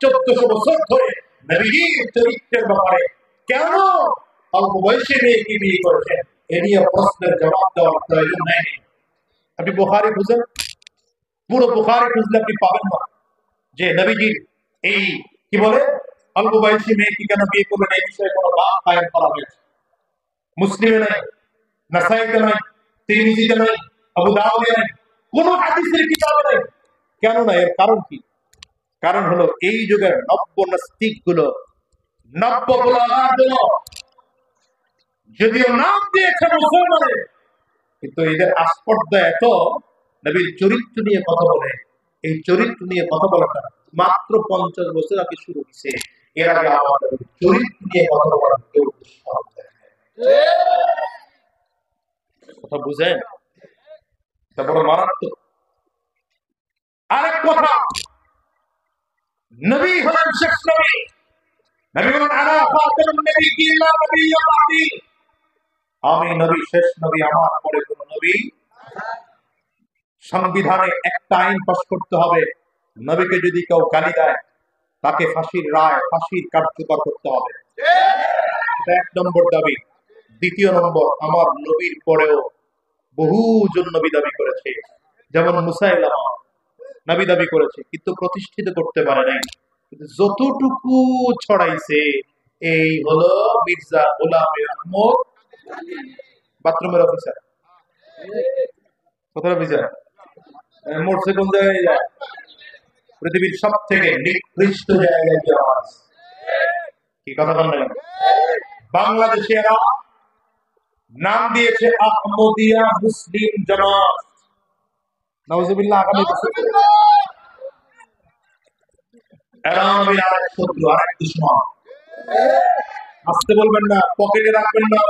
1400 বছর ধরে নবীজির চরিত্রের ব্যাপারে কেন অল্প বয়সে মেয়েকে বিয়ে করেছেন এ নিয়ে প্রশ্নের জবাব দেওয়ার প্রয়োজন নেই। আপনি বুখারী খুঁজেন, পুরো বুখারী খুঁজলে আপনি পাবেন না যে নবীজির এই কি বলে অল্প বয়সী মেয়েকে কেন বিয়ে করবেন এই বিষয়ে কোনো বাদ কায়েম করা হয়েছে। মুসলিমে নাই, নাসাইতে নাই, তিরমিজিতে নাই, আবু দাউদে নাই, কোন হাদিসের কিতাবে নাই। কেন না? এর কারণ কি? কারণ হলো এই যুগের নব্য নাস্তিক গুলো, নব্য গোলাগুলো যদিও নাম দিয়েছে মুসলমানের, কিন্তু এদের আস্পর্ধা এত নবীর চরিত্র নিয়ে কথা বলে। এই চরিত্র নিয়ে কথা বলাটা মাত্র 50 বছর আগে শুরু হয়েছে। এর আগে আমাদের চরিত্র নিয়ে কথা বলার কেউ কথা বুঝেন? তা বড় মারাত্মক। আরেক কথা, নবী হলেন শেষ নবী। নবী বলেন, আনা ফাতিমুন নবিয়্যিন লা নবিয়্যা বাদি। আমি নবী, শেষ নবী, আমার পরে কোন নবী। সংবিধানে একটা আইন পাস করতে হবে, নবীকে যদি কেউ গালি দেয় তাকে ফাঁসির রায়, ফাঁসির কার্যকর করতে হবে। এটা 1 নম্বর দাবি। দ্বিতীয় নম্বর, আমার নবীর পরেও বহুজন নবী দাবি করেছে, যেমন মুসাইলামা নবী দাবি করেছে কিন্তু প্রতিষ্ঠিত করতে পারে নাই। যতটুকু ছড়াইছে এই হলো মির্জা গোলাম আহমদ, বাথরুমের অফিসার। কোথায় অফিসার? মরছে কোন জায়গায় যায়? পৃথিবীর সব থেকে নিকৃষ্ট জায়গায় যাওয়া। কি কথা বলেন? বাংলাদেশে এরা নাম দিয়েছে আহমদিয়া মুসলিম জামাত। নাউজুবিল্লাহ। আগামী বছর এরা নবীর আরেক শত্রু, আরেক দুশমন। আসতে বলবেন না, পকেটে রাখবেন না।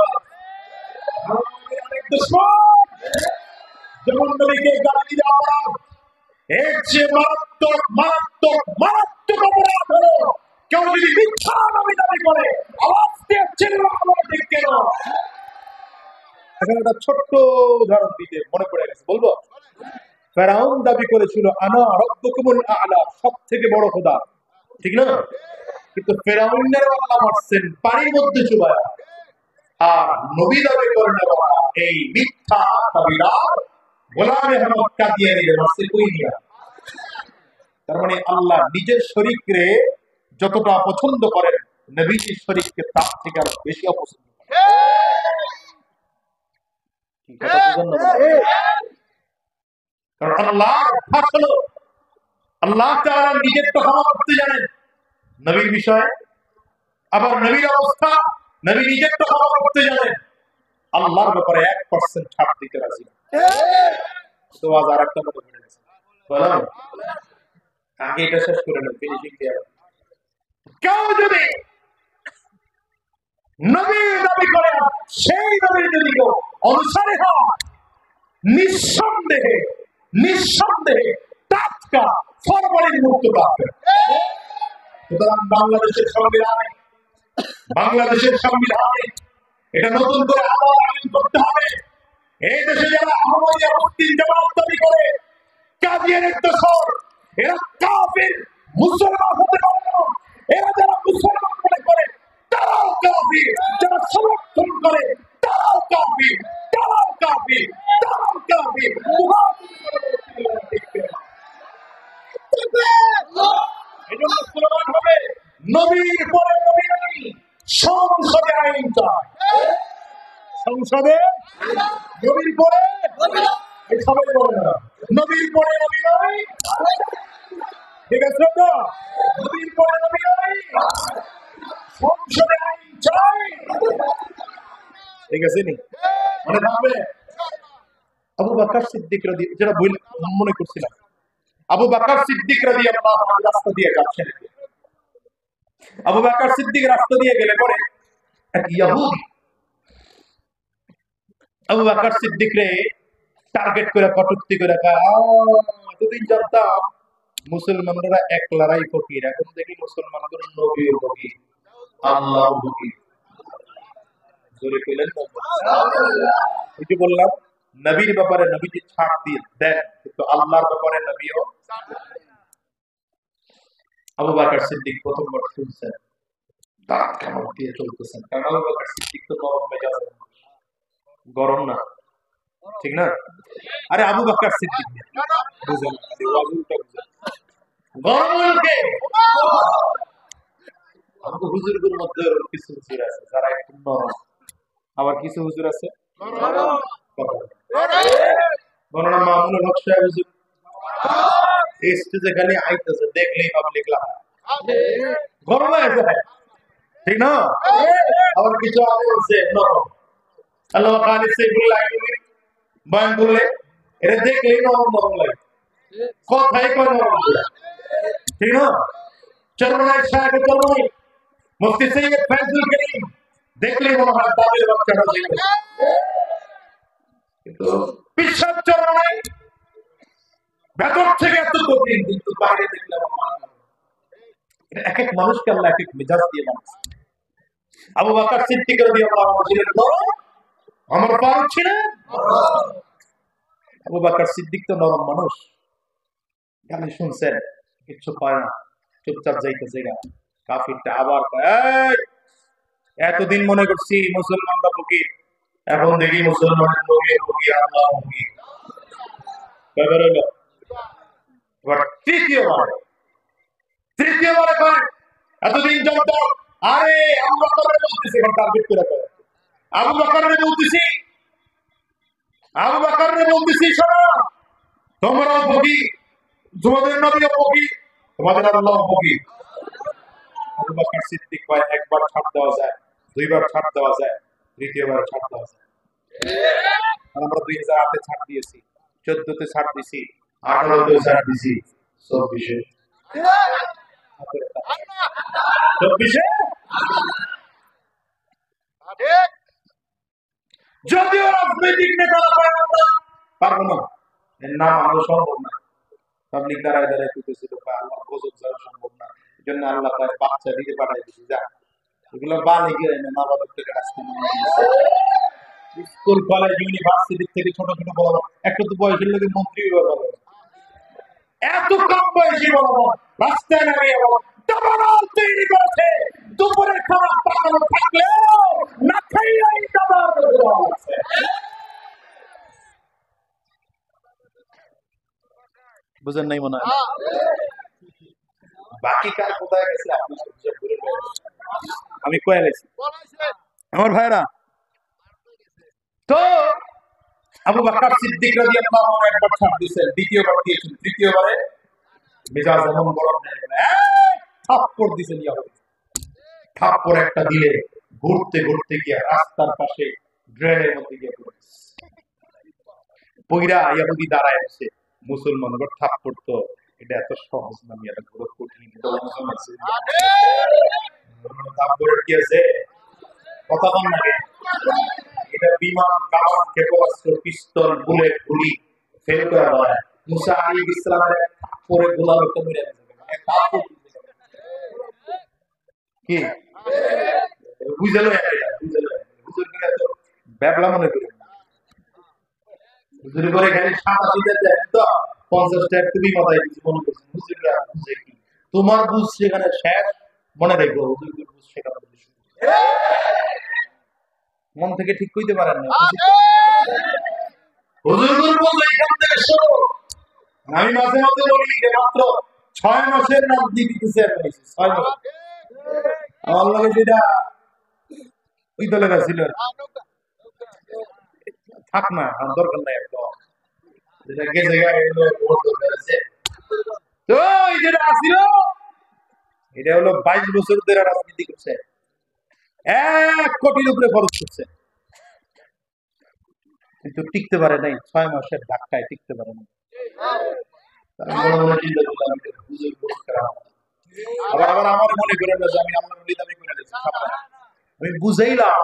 আরেক দুশমন যেমন নবীকে গালি দেওয়া অপরাধ, এর চেয়ে মারাত্মক মারাত্মক মারাত্মক অপরাধ হলো কেউ যদি মিথ্যা নবী দাবি করে, আওয়াজ দিয়ে চিল্লানো ঠিক কেন? এখানে একটা ছোট্ট উদাহরণ দিতে মনে পড়ে গেছে, বলবো? ফেরাউন দাবি করেছিল আনা রাব্বুকুমুল আ'লা, সবথেকে বড় খোদা, ঠিক না? কিন্তু ফেরাউনের আল্লাহ মারছেন পানির মধ্যে চুবায়া। আর নবী দাবি করেন এই মিথ্যা দাবিদার গোলাম আহমদ কাদিয়ানীর মারছে কই নিয়া। তার মানে আল্লাহ নিজের শরীকরে যতটা পছন্দ করেন, নবীজির শরীককে তার থেকে আরো বেশি অপছন্দ করেন। কি কথা বুঝেন না? কারণ আল্লাহ হলো, আল্লাহ তাআলা নিজের তো ক্ষমা করতে জানেন নবীর বিষয়ে, আবার নবীর অবস্থা নবী নিজের তো ক্ষমা করতে জানেন, আল্লাহর ব্যাপারে 1% ছাড় দিতে রাজি না। তো আজ আর একটা মনে পড়ে গেছে, বললাম আগে এটা শেষ করে নেব, ফিনিশিং দিয়ে। কেউ যদি নবী দাবি করে, সেই নবীর যদি কেউ অনুসারী হয়, নিঃসন্দেহে নিঃসন্দেহে টাটকা ফরমালিন মুক্ত পাবে। সুতরাং বাংলাদেশের সংবিধানে এটা নতুন করে আবার আইন করতে হবে। এই দেশে যারা আহমদিয়া মুসলিম জামাত দাবি করে, কাদিয়ানীর দোসর, এরা কাফির, মুসলমান হতে পারে না। এরা যারা মুসলমান মনে করে তারাও কাফির, যারা সমর্থন করে তারাও কাফির, তারাও কাফির, তারাও কাফির। এজন্য স্লোগান হবে নবীর পরে নবী নবী, সংসদে আইন চাই, সংসদে নবীর পরে সবাই বলে না, নবীর পরে নবী নবী, ঠিক আছে তো? নবীর পরে নবী নবী, সংসদে আইন চাই, ঠিক আছে নি? মনে থাকবে? আবু বকর সিদ্দিক রাদিয়াল্লাহু, যেটা মনে করছিলাম, আবু বকর সিদ্দিক রাদিয়াল্লাহু আনহু রাস্তা দিয়ে যাচ্ছেন। আবু বকর সিদ্দিক রাস্তা দিয়ে গেলে পরে এক ইহুদি আবু বকর সিদ্দিক রে টার্গেট করে কটূক্তি করে, এতদিন জানতাম মুসলমানরা একলারাই ফকির, এখন দেখি মুসলমানদের নবীও ফকির, আল্লাহও ফকির। জোরে কইলেন ওই যে বললাম নবীর ব্যাপারে নবীজি ছাড় দিয়ে দেন, কিন্তু আল্লাহর ব্যাপারে নবীও। আবু বকর সিদ্দিক প্রথমবার শুনছেন, দাঁত কামড় দিয়ে চলতেছেন, কারণ আবু বকর সিদ্দিক তো নরম মেজাজ, গরম না, ঠিক না? আরে আবু বকর সিদ্দিক বুঝেন, গরম লোকে আমাদের হুজুরদের মধ্যে কিছু হুজুর আছে যারা একটু নরম, আবার কিছু হুজুর আছে গণনা মামুনুল হক সাহেব হুজুর এই স্টেজে খালি আইতেছে, দেখলেই পাবলিক লাফায়, গরম হয়ে যায়, ঠিক না? আবার কিছু আছে নরম, আল্লাহ খালিদ সাইফুল্লাহ আইয়ুবী বয়ান করলে এটা দেখলেই নরম নরম লাগে, কথাই কয় নরম লাগে, ঠিক না? চরমনাই সাহেব চরমনাই মুফতি সৈয়দ ফয়জুল করিম দেখলেই মনে হয় তাদের বাচ্চাটা দেখবে, কিন্তু বিশ্বাস চরমনাই ভেতর থেকে এত কঠিন, কিন্তু বাইরে দেখলে এক এক মানুষকে আল্লাহ এক এক মেজাজ দিয়ে মানুষ। আবু বকর সিদ্দিক রাদিয়াল্লাহু আনহু ছিলেন নরম, আমার ফারুক ছিলেন। আবু বকর সিদ্দিক তো নরম মানুষ, গালি শুনছেন কিছু পায় না, চুপচাপ যাইতেছে না। কাফিরটা আবার এতদিন মনে করছি মুসলমানরা ফকির, এখন দেখি মুসলমানের নবী ফকির, আল্লাহ ফকির। কয়বার হলো? এবার তৃতীয়বারে কয় এতদিন জানতাম, আরে আবু বকরের বলতেছি, এখন টার্গেট করে কয় আবু বকরের বলতেছি, আবু বকরের বলতেছি, শোনো তোমরাও ফকির, তোমাদের নবীও ফকির, তোমাদের আল্লাহ ফকির। আবু বকর সিদ্দিক কয় একবার ছাড় দেওয়া যায়, দুইবার ছাড় দেওয়া যায়, তৃতীয়বার ছাড় দেওয়া যায়। আমরা 2008-এ ছাড় দিয়েছি, 14-তে ছাড় দিছি, 18-তেও ছাড় দিছি, 24-এ যদিও রাজনৈতিক নেতারা পায় আমরা পারবো না, এর নাম আরো সম্ভব না, পাবলিক দ্বারা দ্বারা করতেছিল, আল্লাহ গজব যারা সম্ভব না, এজন্য আল্লাহ তার বাচ্চা দিতে পাঠাই দিয়েছে, যা এগুলো বালি গিয়ে না বাবা থেকে রাস্তা স্কুল কলেজ ইউনিভার্সিটি থেকে ছোট ছোট বড় একটা তো বয়সের লোকে মন্ত্রী বলে এত কম বয়সী বড় রাস্তায় নামিয়ে দাবানল তৈরি করেছে। দুপুরের খাবার পাকানো থাকলেও না খাইয়াই দাবার আছে। বুঝেন নাই মনে হয়? বাকি কার কোথায় গেছে আমি কয়ে গেছি আমার ভাইরা। তো আবু বকর সিদ্দিক রাদিয়াল্লাহু আনহু একবার ছাড় দিয়েছেন, দ্বিতীয়বার দিয়েছেন, তৃতীয়বারে মেজাজ এমন গরম হয়ে গেল, থাপ্পড় দিয়েছেন ইয়াহুদি। থাপ্পড় একটা দিলে ঘুরতে ঘুরতে গিয়ে রাস্তার পাশে ড্রেনের মধ্যে গিয়ে পড়েছে। পইরা ইয়াহুদি দাঁড়ায় আছে, মুসলমানদের থাপ্পড় তো এটা এত সহজ না, এটা বড় কঠিন। থাপ্পড়ের কি আছে কথা বল না, এটা বিমান, কামান, ক্ষেপণাস্ত্র, পিস্তল, বুলেট, গুলি ফেল করে দেয়। মুসা আলাইহিস সালামের থাপ্পড়ে গোলা লোক মেরে গেছে। কি বুঝলো? হুজুর কিনা তো ব্যাবলা মনে করে হুজুর করে খালি সাদা দিতে দেন তো 50 টাকা তুমি মাথায় কিছু মনে করছেন। হুজুররা বুঝে কি তোমার বুঝ সেখানে শেষ, মনে রাখবো হুজুরের বুঝ সেখানে মন থেকে ঠিক কইতে পারেন না। হুজুর বলল এখান থেকে শুরু। আমি মাঝে মাঝে বলি যে মাত্র 6 মাসের নাম দিতেছে 6 মাস। আমার লাগে যেটা ওই দলে ছিল থাক না, আমার দরকার নাই একদম। যেটা গেছে এগুলো ভোট দরকার আছে। তো এই যেটা আসিল এটা হলো 22 বছর ধরে রাজনীতি করছে, 1 কোটির উপরে খরচ করছে, কিন্তু টিকতে পারে নাই। 6 মাসের ধাক্কায় টিকতে পারে নাই। আবার আবার আমার মনে করে না যে আমি আমার দাবি করে দিয়েছি। আমি বুঝাইলাম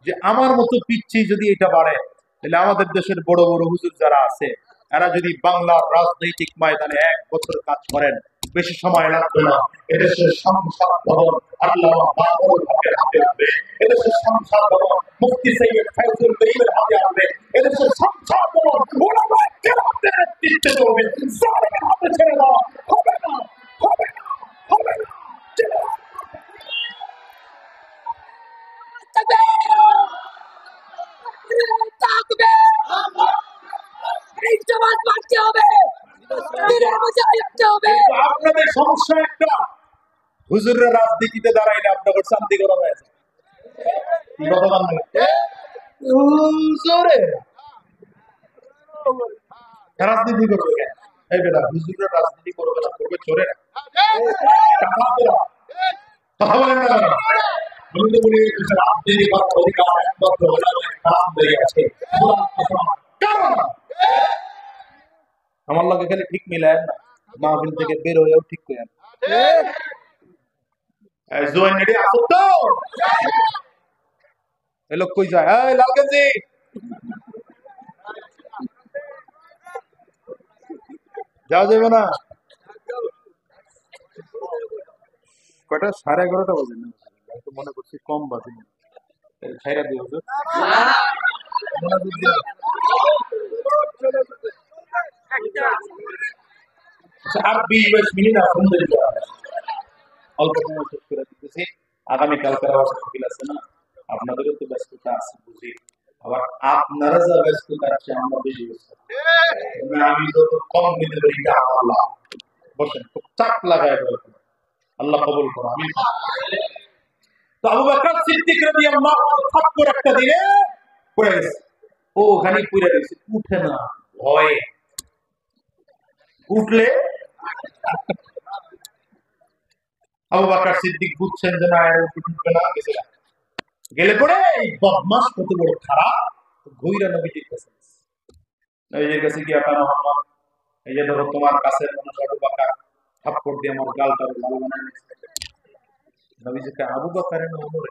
যে আমার মতো পিচ্ছি যদি এটা বাড়ে, তাহলে আমাদের দেশের বড় বড় হুজুর যারা আছে এরা যদি বাংলার রাজনৈতিক ময়দানে 1 বছর কাজ করেন, বেশি সময় লাগবে না। এদেশের সংসদ ভবন আল্লামা মামুনুল হকের হাতে আসবে, এদেশের সংসদ ভবন মুফতি সৈয়দ ফায়জুল করিমের হাতে আসবে, এদেশের সংসদ ভবন উলামায়ে কেরামদের নেতৃত্বে চলবে। জালেমের হাতে ছেড়ে দেওয়া হবে না, হবে না, হবে না। আপনাদের সমস্যা একটা, হুজুররা রাজনীতিতে দাঁড়াইলে আপনাদের শান্তি করা হয়েছে। রাজনীতি করবে কেন? এই বেটা হুজুররা রাজনীতি করবে না, করবে চোরে না, কথা বলেন না কেন? রাজনীতি করার অধিকার একমাত্র আছে। আমার লগে খালি ঠিক মিলায় না, মাহফিল থেকে বের হয়েও ঠিক করেন। লোক কই যায়, লাল গেঞ্জি যাওয়া যাবে না। কয়টা 11:30 বাজে না, মনে করছি কম বাজে। খাইরা দিয়ে আর 20-22 মিনিট অল্প সময় শেষ করে দিতেছি। আগামীকালকার আবার আছে না, আপনাদেরও তো ব্যস্ততা আছে বুঝি, আবার আপনারা যা ব্যস্ততা আছে আমরা বেশি ব্যস্ত। আমি যত কম নিতে পারি আল্লাহ বসেন, খুব চাপ লাগায় আল্লাহ কবুল করো। আমি তো আবু বকর সিদ্দিক রাদিয়াল্লাহু আনহু থাপ্পড় একটা দিয়ে পড়ে গেছে। ও ওখানে পড়ে গেছে, উঠে না, ভয় উঠলে আবু বকর সিদ্দিক বুঝছেন যে না আর উঠবে না, গেছে গেলে পরে এই বদমাশ কত বড় খারাপ, ঘুইরা নবীজির কাছে, নবীজির কাছে গিয়ে আপা মুহাম্মদ, এই যে ধরো তোমার কাছে মানুষ আবু বকর থাপ্পড় দিয়ে আমার গালটা লাল বানায় নিয়েছে। নবীজি কে আবু বকর না ওমরে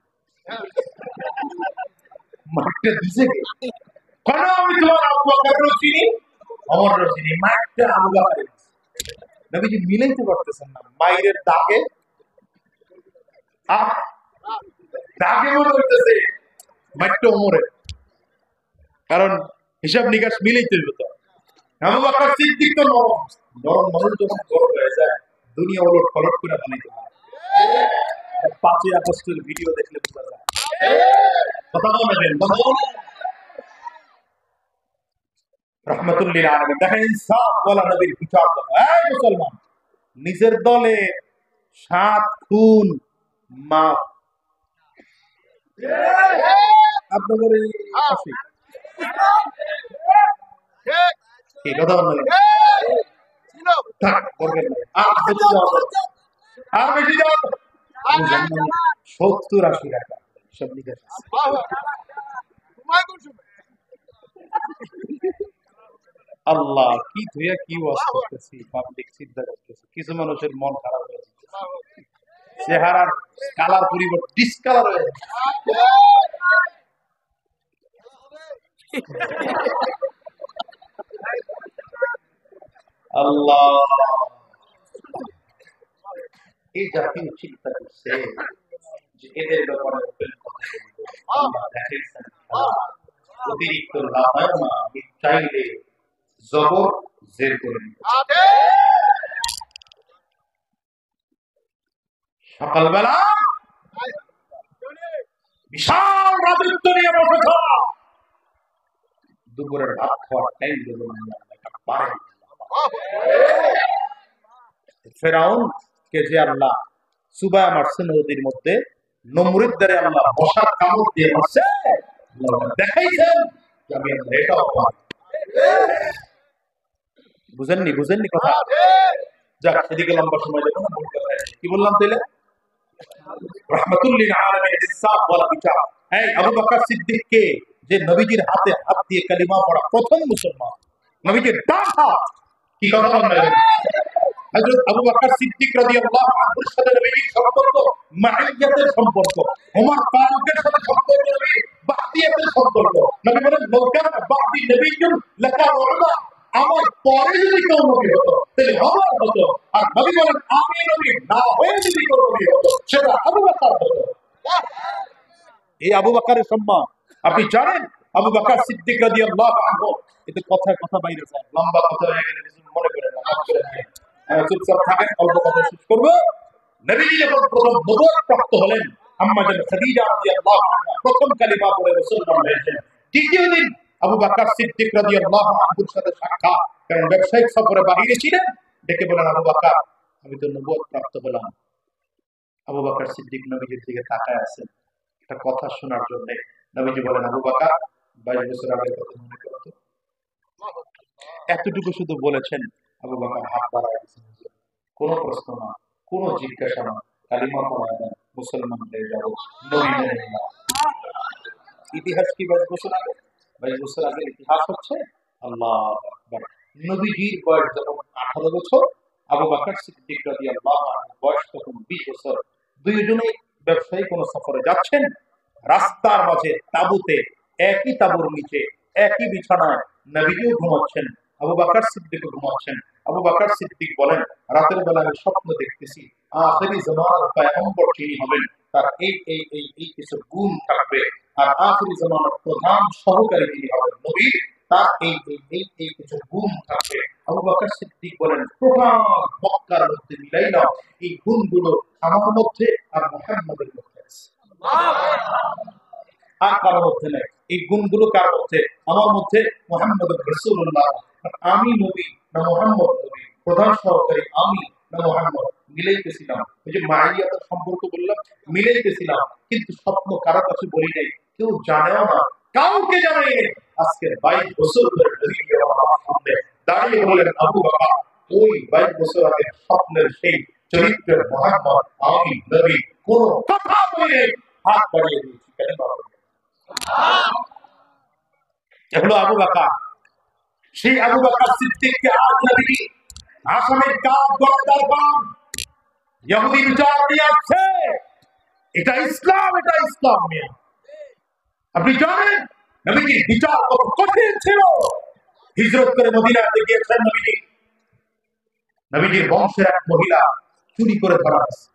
মারতে দিছে কে? কেন আমি তোমার আবু বকরও চিনি ওমরও চিনি, মারতে আবু বকর। নবীজি মিলাইতে পারতেছেন না মাইরের দাগে দাগে মনে হইতেছে মাইট্টো ওমরে, কারণ হিসাব নিকাশ মিলেই তৈরি তো। আবু বকর সিদ্দিক তো নরম নরম মানুষ যখন গরম হয়ে যায় দুনিয়া ওলট পালট করে বানাইতে হয়। 5ই আগস্টের ভিডিও দেখলে বোঝা যায়। কথা বলবেন রহমাতুল্লিল আলামিন। দেখেন ইনসাফ ওয়ালা নবীর বিচার দাও। এই মুসলমান, নিজের দলে 7 খুন মাফ, আপনাদের এই পাশে কি কথা বললেন? থাক করবেন না, আর বেশি যাওয়া যাবে না। আর বেশি যাওয়া যাবে না। 70-80 টাকা সব নিতে আল্লাহ কি ধুইয়া কি ওয়াজ করতেছি, পাবলিক চিন্তা করতেছি। কিছু মানুষের মন খারাপ হয়ে যাচ্ছে, চেহারার কালার পরিবর্তন ডিসকালার হয়ে যাচ্ছে। আল্লাহ এই জাতীয় চিন্তা করছে যে এদের ব্যাপারে অতিরিক্ত লাফায়না চাইলে জবর জের করে সকালবেলা বিশাল রাজত্ব নিয়ে বসে থাকা, দুপুরের ভাত খাওয়ার টাইম দেবো না, পারে ফেরাউন কে যে আল্লাহ সুবা মারছে নদীর মধ্যে, নমরুদদের আল্লাহ বসার কামড় দিয়ে মারছে, দেখাইছেন যে আমি এটাও পারি। বুঝেননি কথা? যাক, এদিকে লম্বা সময় দেবো না, কি বললাম তাইলে? রাহমাতুল্লিল আলামিন ইনসাফ ওয়ালা বিচার। এই আবু বকর সিদ্দিক কে যে নবীজির হাতে হাত দিয়ে কালিমা পড়া প্রথম মুসলমান, নবীজির ডান হাত। কি কথা বললেন? হযরত আবু বকর সিদ্দিক রাদিয়াল্লাহু আনহুর সাথে নবীজির সম্পর্ক মাইয়াতের সম্পর্ক, ওমর ফারুকের সাথে সম্পর্ক নবীর বাহদিয়াতের সম্পর্ক। নবী বলেন লোকান বাহদি নবীয়ুন লাকান উমর, আমার পরে যদি কেউ নবী হতো তাহলে ওমর হতো। আর নবী বলেন আমি নবী না হয়ে যদি কেউ নবী হতো সেটা আবু বকর হতো। এই আবু বকরের সম্মান আপনি জানেন? আবু বকর সিদ্দিক রাদিয়াল্লাহু আনহু, এতে কথা বাইরে যায়, লম্বা কথা হয়ে গেলে কিছু মনে করেন না, কাজ করে নেন, চুপচাপ থাকেন, অল্প কথা শেষ করব। নবীজি যখন প্রথম নবুয়ত প্রাপ্ত হলেন, আম্মা জান খাদিজা রাদিয়াল্লাহু আনহা প্রথম কালিমা পড়ে মুসলমান হয়েছেন। দ্বিতীয় দিন আবু বকর সিদ্দিক রাদিয়াল্লাহু আনহুর সাথে সাক্ষাৎ, কারণ ব্যবসায়িক সফরে বাইরে ছিলেন, ডেকে বলেন আবু বকর আমি তো নবুয়ত প্রাপ্ত হলাম। আবু বকর সিদ্দিক নবীজির দিকে তাকায় আছেন একটা কথা শোনার জন্য। নবীজি বলেন আবু বকর 22 বছর আগের কথা মনে করতো? এতটুকু শুধু বলেছেন, আবু বকর হাত বাড়ায় দিয়েছেন, কোনো প্রশ্ন না, কোনো জিজ্ঞাসা না, কালিমা পড়া দেন, মুসলমান হয়ে যাব, নবী মেনে নিলাম। ইতিহাস কি 22 বছর আগে? 22 বছর আগের ইতিহাস হচ্ছে আল্লাহু আকবার। নবীজির বয়স যখন 18 বছর, আবু বকর সিদ্দিক রাদিয়াল্লাহু আনহু বয়স তখন 20 বছর। দুইজনেই ব্যবসায়ী কোনো সফরে যাচ্ছেন, রাস্তার মাঝে তাঁবুতে, একই তাঁবুর নিচে একই বিছানায় নবীজিও ঘুমাচ্ছেন, আবু বকর সিদ্দিকও ঘুমাচ্ছেন। আবু বকর সিদ্দিক বলেন রাতের বেলা আমি স্বপ্ন দেখতেছি আখিরি জামানার পয়গম্বর যিনি হবেন তার এই কিছু গুণ থাকবে, আর আখিরি জামানার প্রধান সহকারী যিনি হবেন নবী তার এই কিছু গুণ থাকবে। আবু বকর সিদ্দিক বলেন প্রধান মক্কার মধ্যে মিলাইলাম, এই গুণগুলো আমার মধ্যে আর মুহাম্মদের মধ্যে আছে, আর কারোর মধ্যে নেই। এই গুণগুলো কার মধ্যে? আমার মধ্যে, মুহাম্মদুর রাসূলুল্লাহ। আমি নবী না মুহাম্মদ নবী, প্রধান সহকারী আমি না মুহাম্মদ, মিলাইতেছিলাম। ওই যে মাইয়াতের সম্পর্ক বললাম, মিলাইতেছিলাম, কিন্তু স্বপ্ন কারো কাছে বলি নাই, কেউ জানেও না, কাউকে জানাই নেই। আজকে 22 বছর ধরে নবীকে আমার সামনে দাঁড়িয়ে বলেন আবু বকর ওই 22 বছর আগে স্বপ্নের সেই চরিত্রের মুহাম্মদ আমি নবী, কোন কথা বলে হাত বাড়িয়ে দিয়েছি কেন বাবা? এগুলো আবু বকর। সেই আবু বকর সিদ্দিককে আজ নবী আসামের কাপ গর্দার পান ইহুদি বিচার দিয়ে আছে। এটা ইসলাম, এটা ইসলাম নিয়ে আপনি জানেন নবীজির বিচার কত কঠিন ছিল। হিজরত করে মদিনাতে গিয়েছেন নবীজি, নবীজির বংশের এক মহিলা চুরি করে ধরা হয়েছে।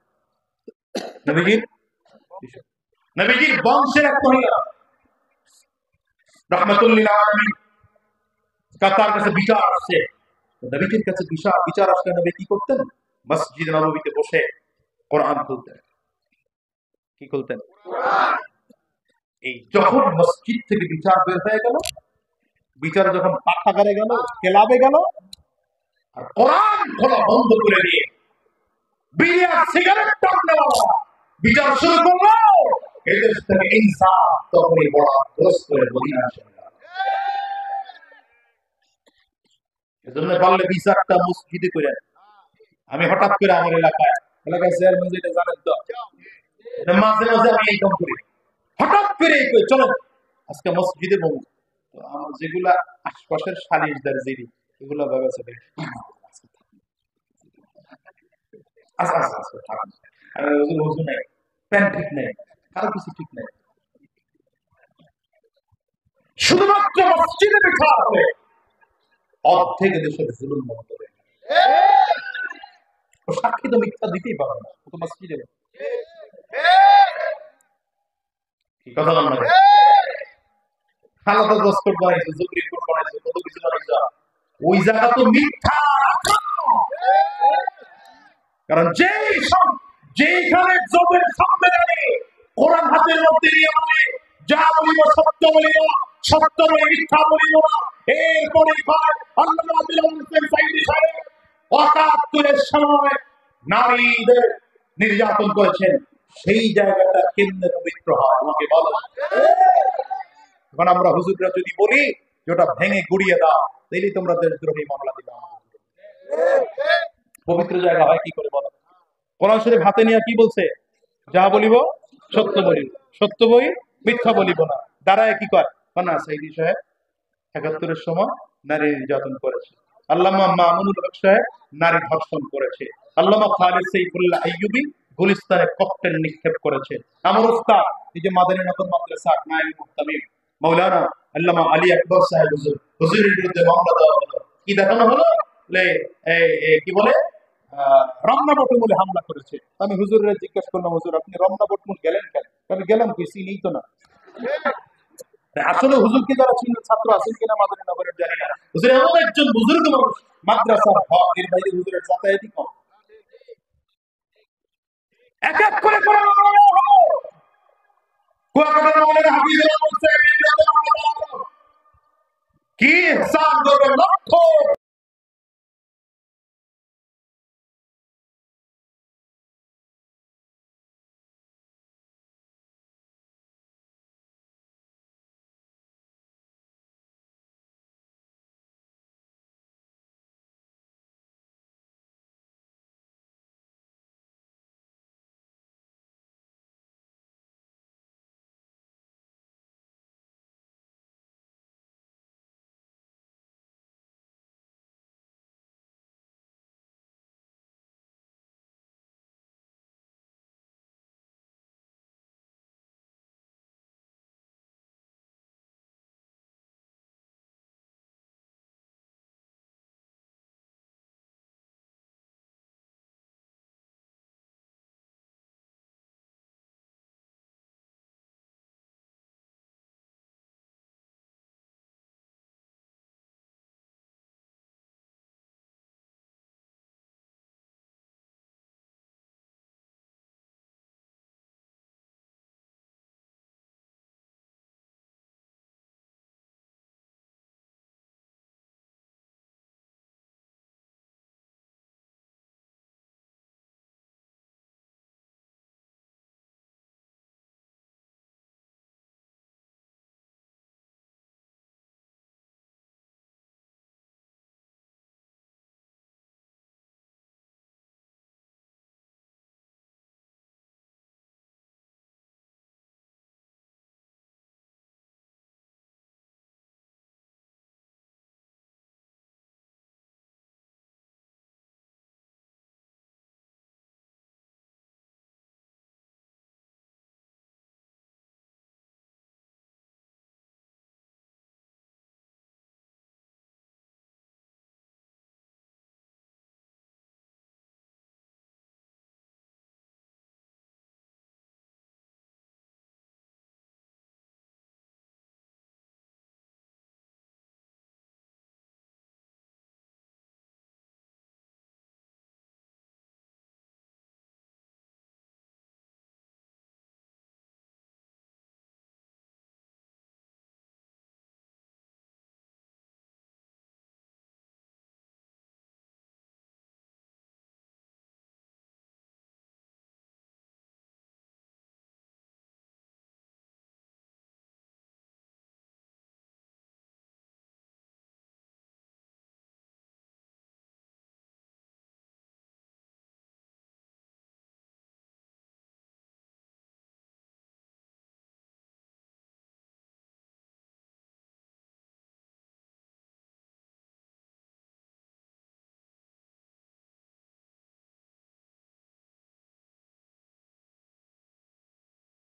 নবীজির নবীজির বংশের এক মহিলা রাহমাতুল লিল আলামিন, তার কাছে বিচার আসছে। নবীজির কাছে বিচার আসলে নবী কি করতেন? মসজিদ নববীতে বসে কোরআন খুলতেন। কি খুলতেন? এই যখন মসজিদ থেকে বিচার বের হয়ে গেল, বিচার যখন পাঠাগারে গেল, ক্লাবে গেল, আর কোরআন খোলা বন্ধ করে দিয়ে বিড়ি আর সিগারেট টানলো, বিচার শুরু করলো। এদেশ থেকে ইনসাফ তখনই বড় ক্রস করে মদিনা আসে। এজন্য বললে বিচারটা মসজিদে করে। আমি হঠাৎ করে আমার এলাকায় চেয়ারম্যান যেটা জানেন তো, মাঝে মাঝে আমি এই কাম করি। হঠাৎ করে চলো আজকে মসজিদে বলবো, যেগুলা আশপাশের সালিশদার জিরি এগুলা ভাবে নেই, প্যান্ট ঠিক নেই, কারো কিছু ঠিক নেই, শুধুমাত্র মসজিদে দেখা হবে অর্ধেক দেশের জুলুম বন্ধ হবে। সাক্ষী তো মিথ্যা দিতেই পারে না, ও তো মসজিদে। কি কথা বললাম? হালাত দস্তর বানাইছে, সুপ্রিম কোর্ট বানাইছে, কত কিছু বানাইছে, ওই জায়গা তো মিথ্যা। কারণ যেখানে জবের সম্মেলনে কোরআন হাতের মধ্যে নিয়ে বলে যা বলিব সত্য বলিব, সত্য বলে মিথ্যা বলিব না, এরপরে আল্লামা দিলওয়ার হোসেন সাঈদী সাহেব ৭৫-এর সময় নারীদের নির্যাতন করেছেন, সেই জায়গাটা কেন্দ্রে পবিত্র হয় আমাকে বলো। এখন আমরা হুজুররা যদি বলি যে ওটা ভেঙে গুড়িয়ে দাও, তাইলে তোমরা দেশদ্রোহী মামলা দিবে। পবিত্র জায়গা হয় কি করে বলো? কোরআন শরীফ হাতে নিয়ে কি বলছে? যা বলিব সত্য বলিব, সত্য বই মিথ্যা বলিব না। দাঁড়ায় কি কয় না, সাঈদী সাহেব ৭১-এর সময় নারী নির্যাতন করেছে, আল্লামা মামুনুল হক সাহেব নারী ধর্ষণ করেছে, আল্লামা খালিদ সাইফুল্লাহ আইয়ুবী গুলিস্তানে ককটেল নিক্ষেপ করেছে, আমার উস্তাদ এই যে মাদানী নগর মাদ্রাসা নায়েবে মুহতামিম মাওলানা আল্লামা আলী আকবর সাহেব হুজুরের বিরুদ্ধে মামলা দেওয়া হলো। কি দেখানো হলো? কি বলে রমনা বটমূলে হামলা করেছে। আমি হুজুরের জিজ্ঞেস করলাম, হুজুর আপনি রমনা বটমূল গেলেন কেন? আমি গেলাম কি, চিনিই তো না। আসলে হুজুরকে যারা ছিল ছাত্র আছেন কিনা মাদানী নগরের জানি না। হুজুর এমন একজন বুজুর্গ মানুষ, মাদ্রাসার হক, এর বাইরে হুজুরের যাতায়াতই কম। এক এক করে কুয়াকাটার মাওলানা হাফিজুল্লাহ বলছে কি হিসাব করবে, লক্ষ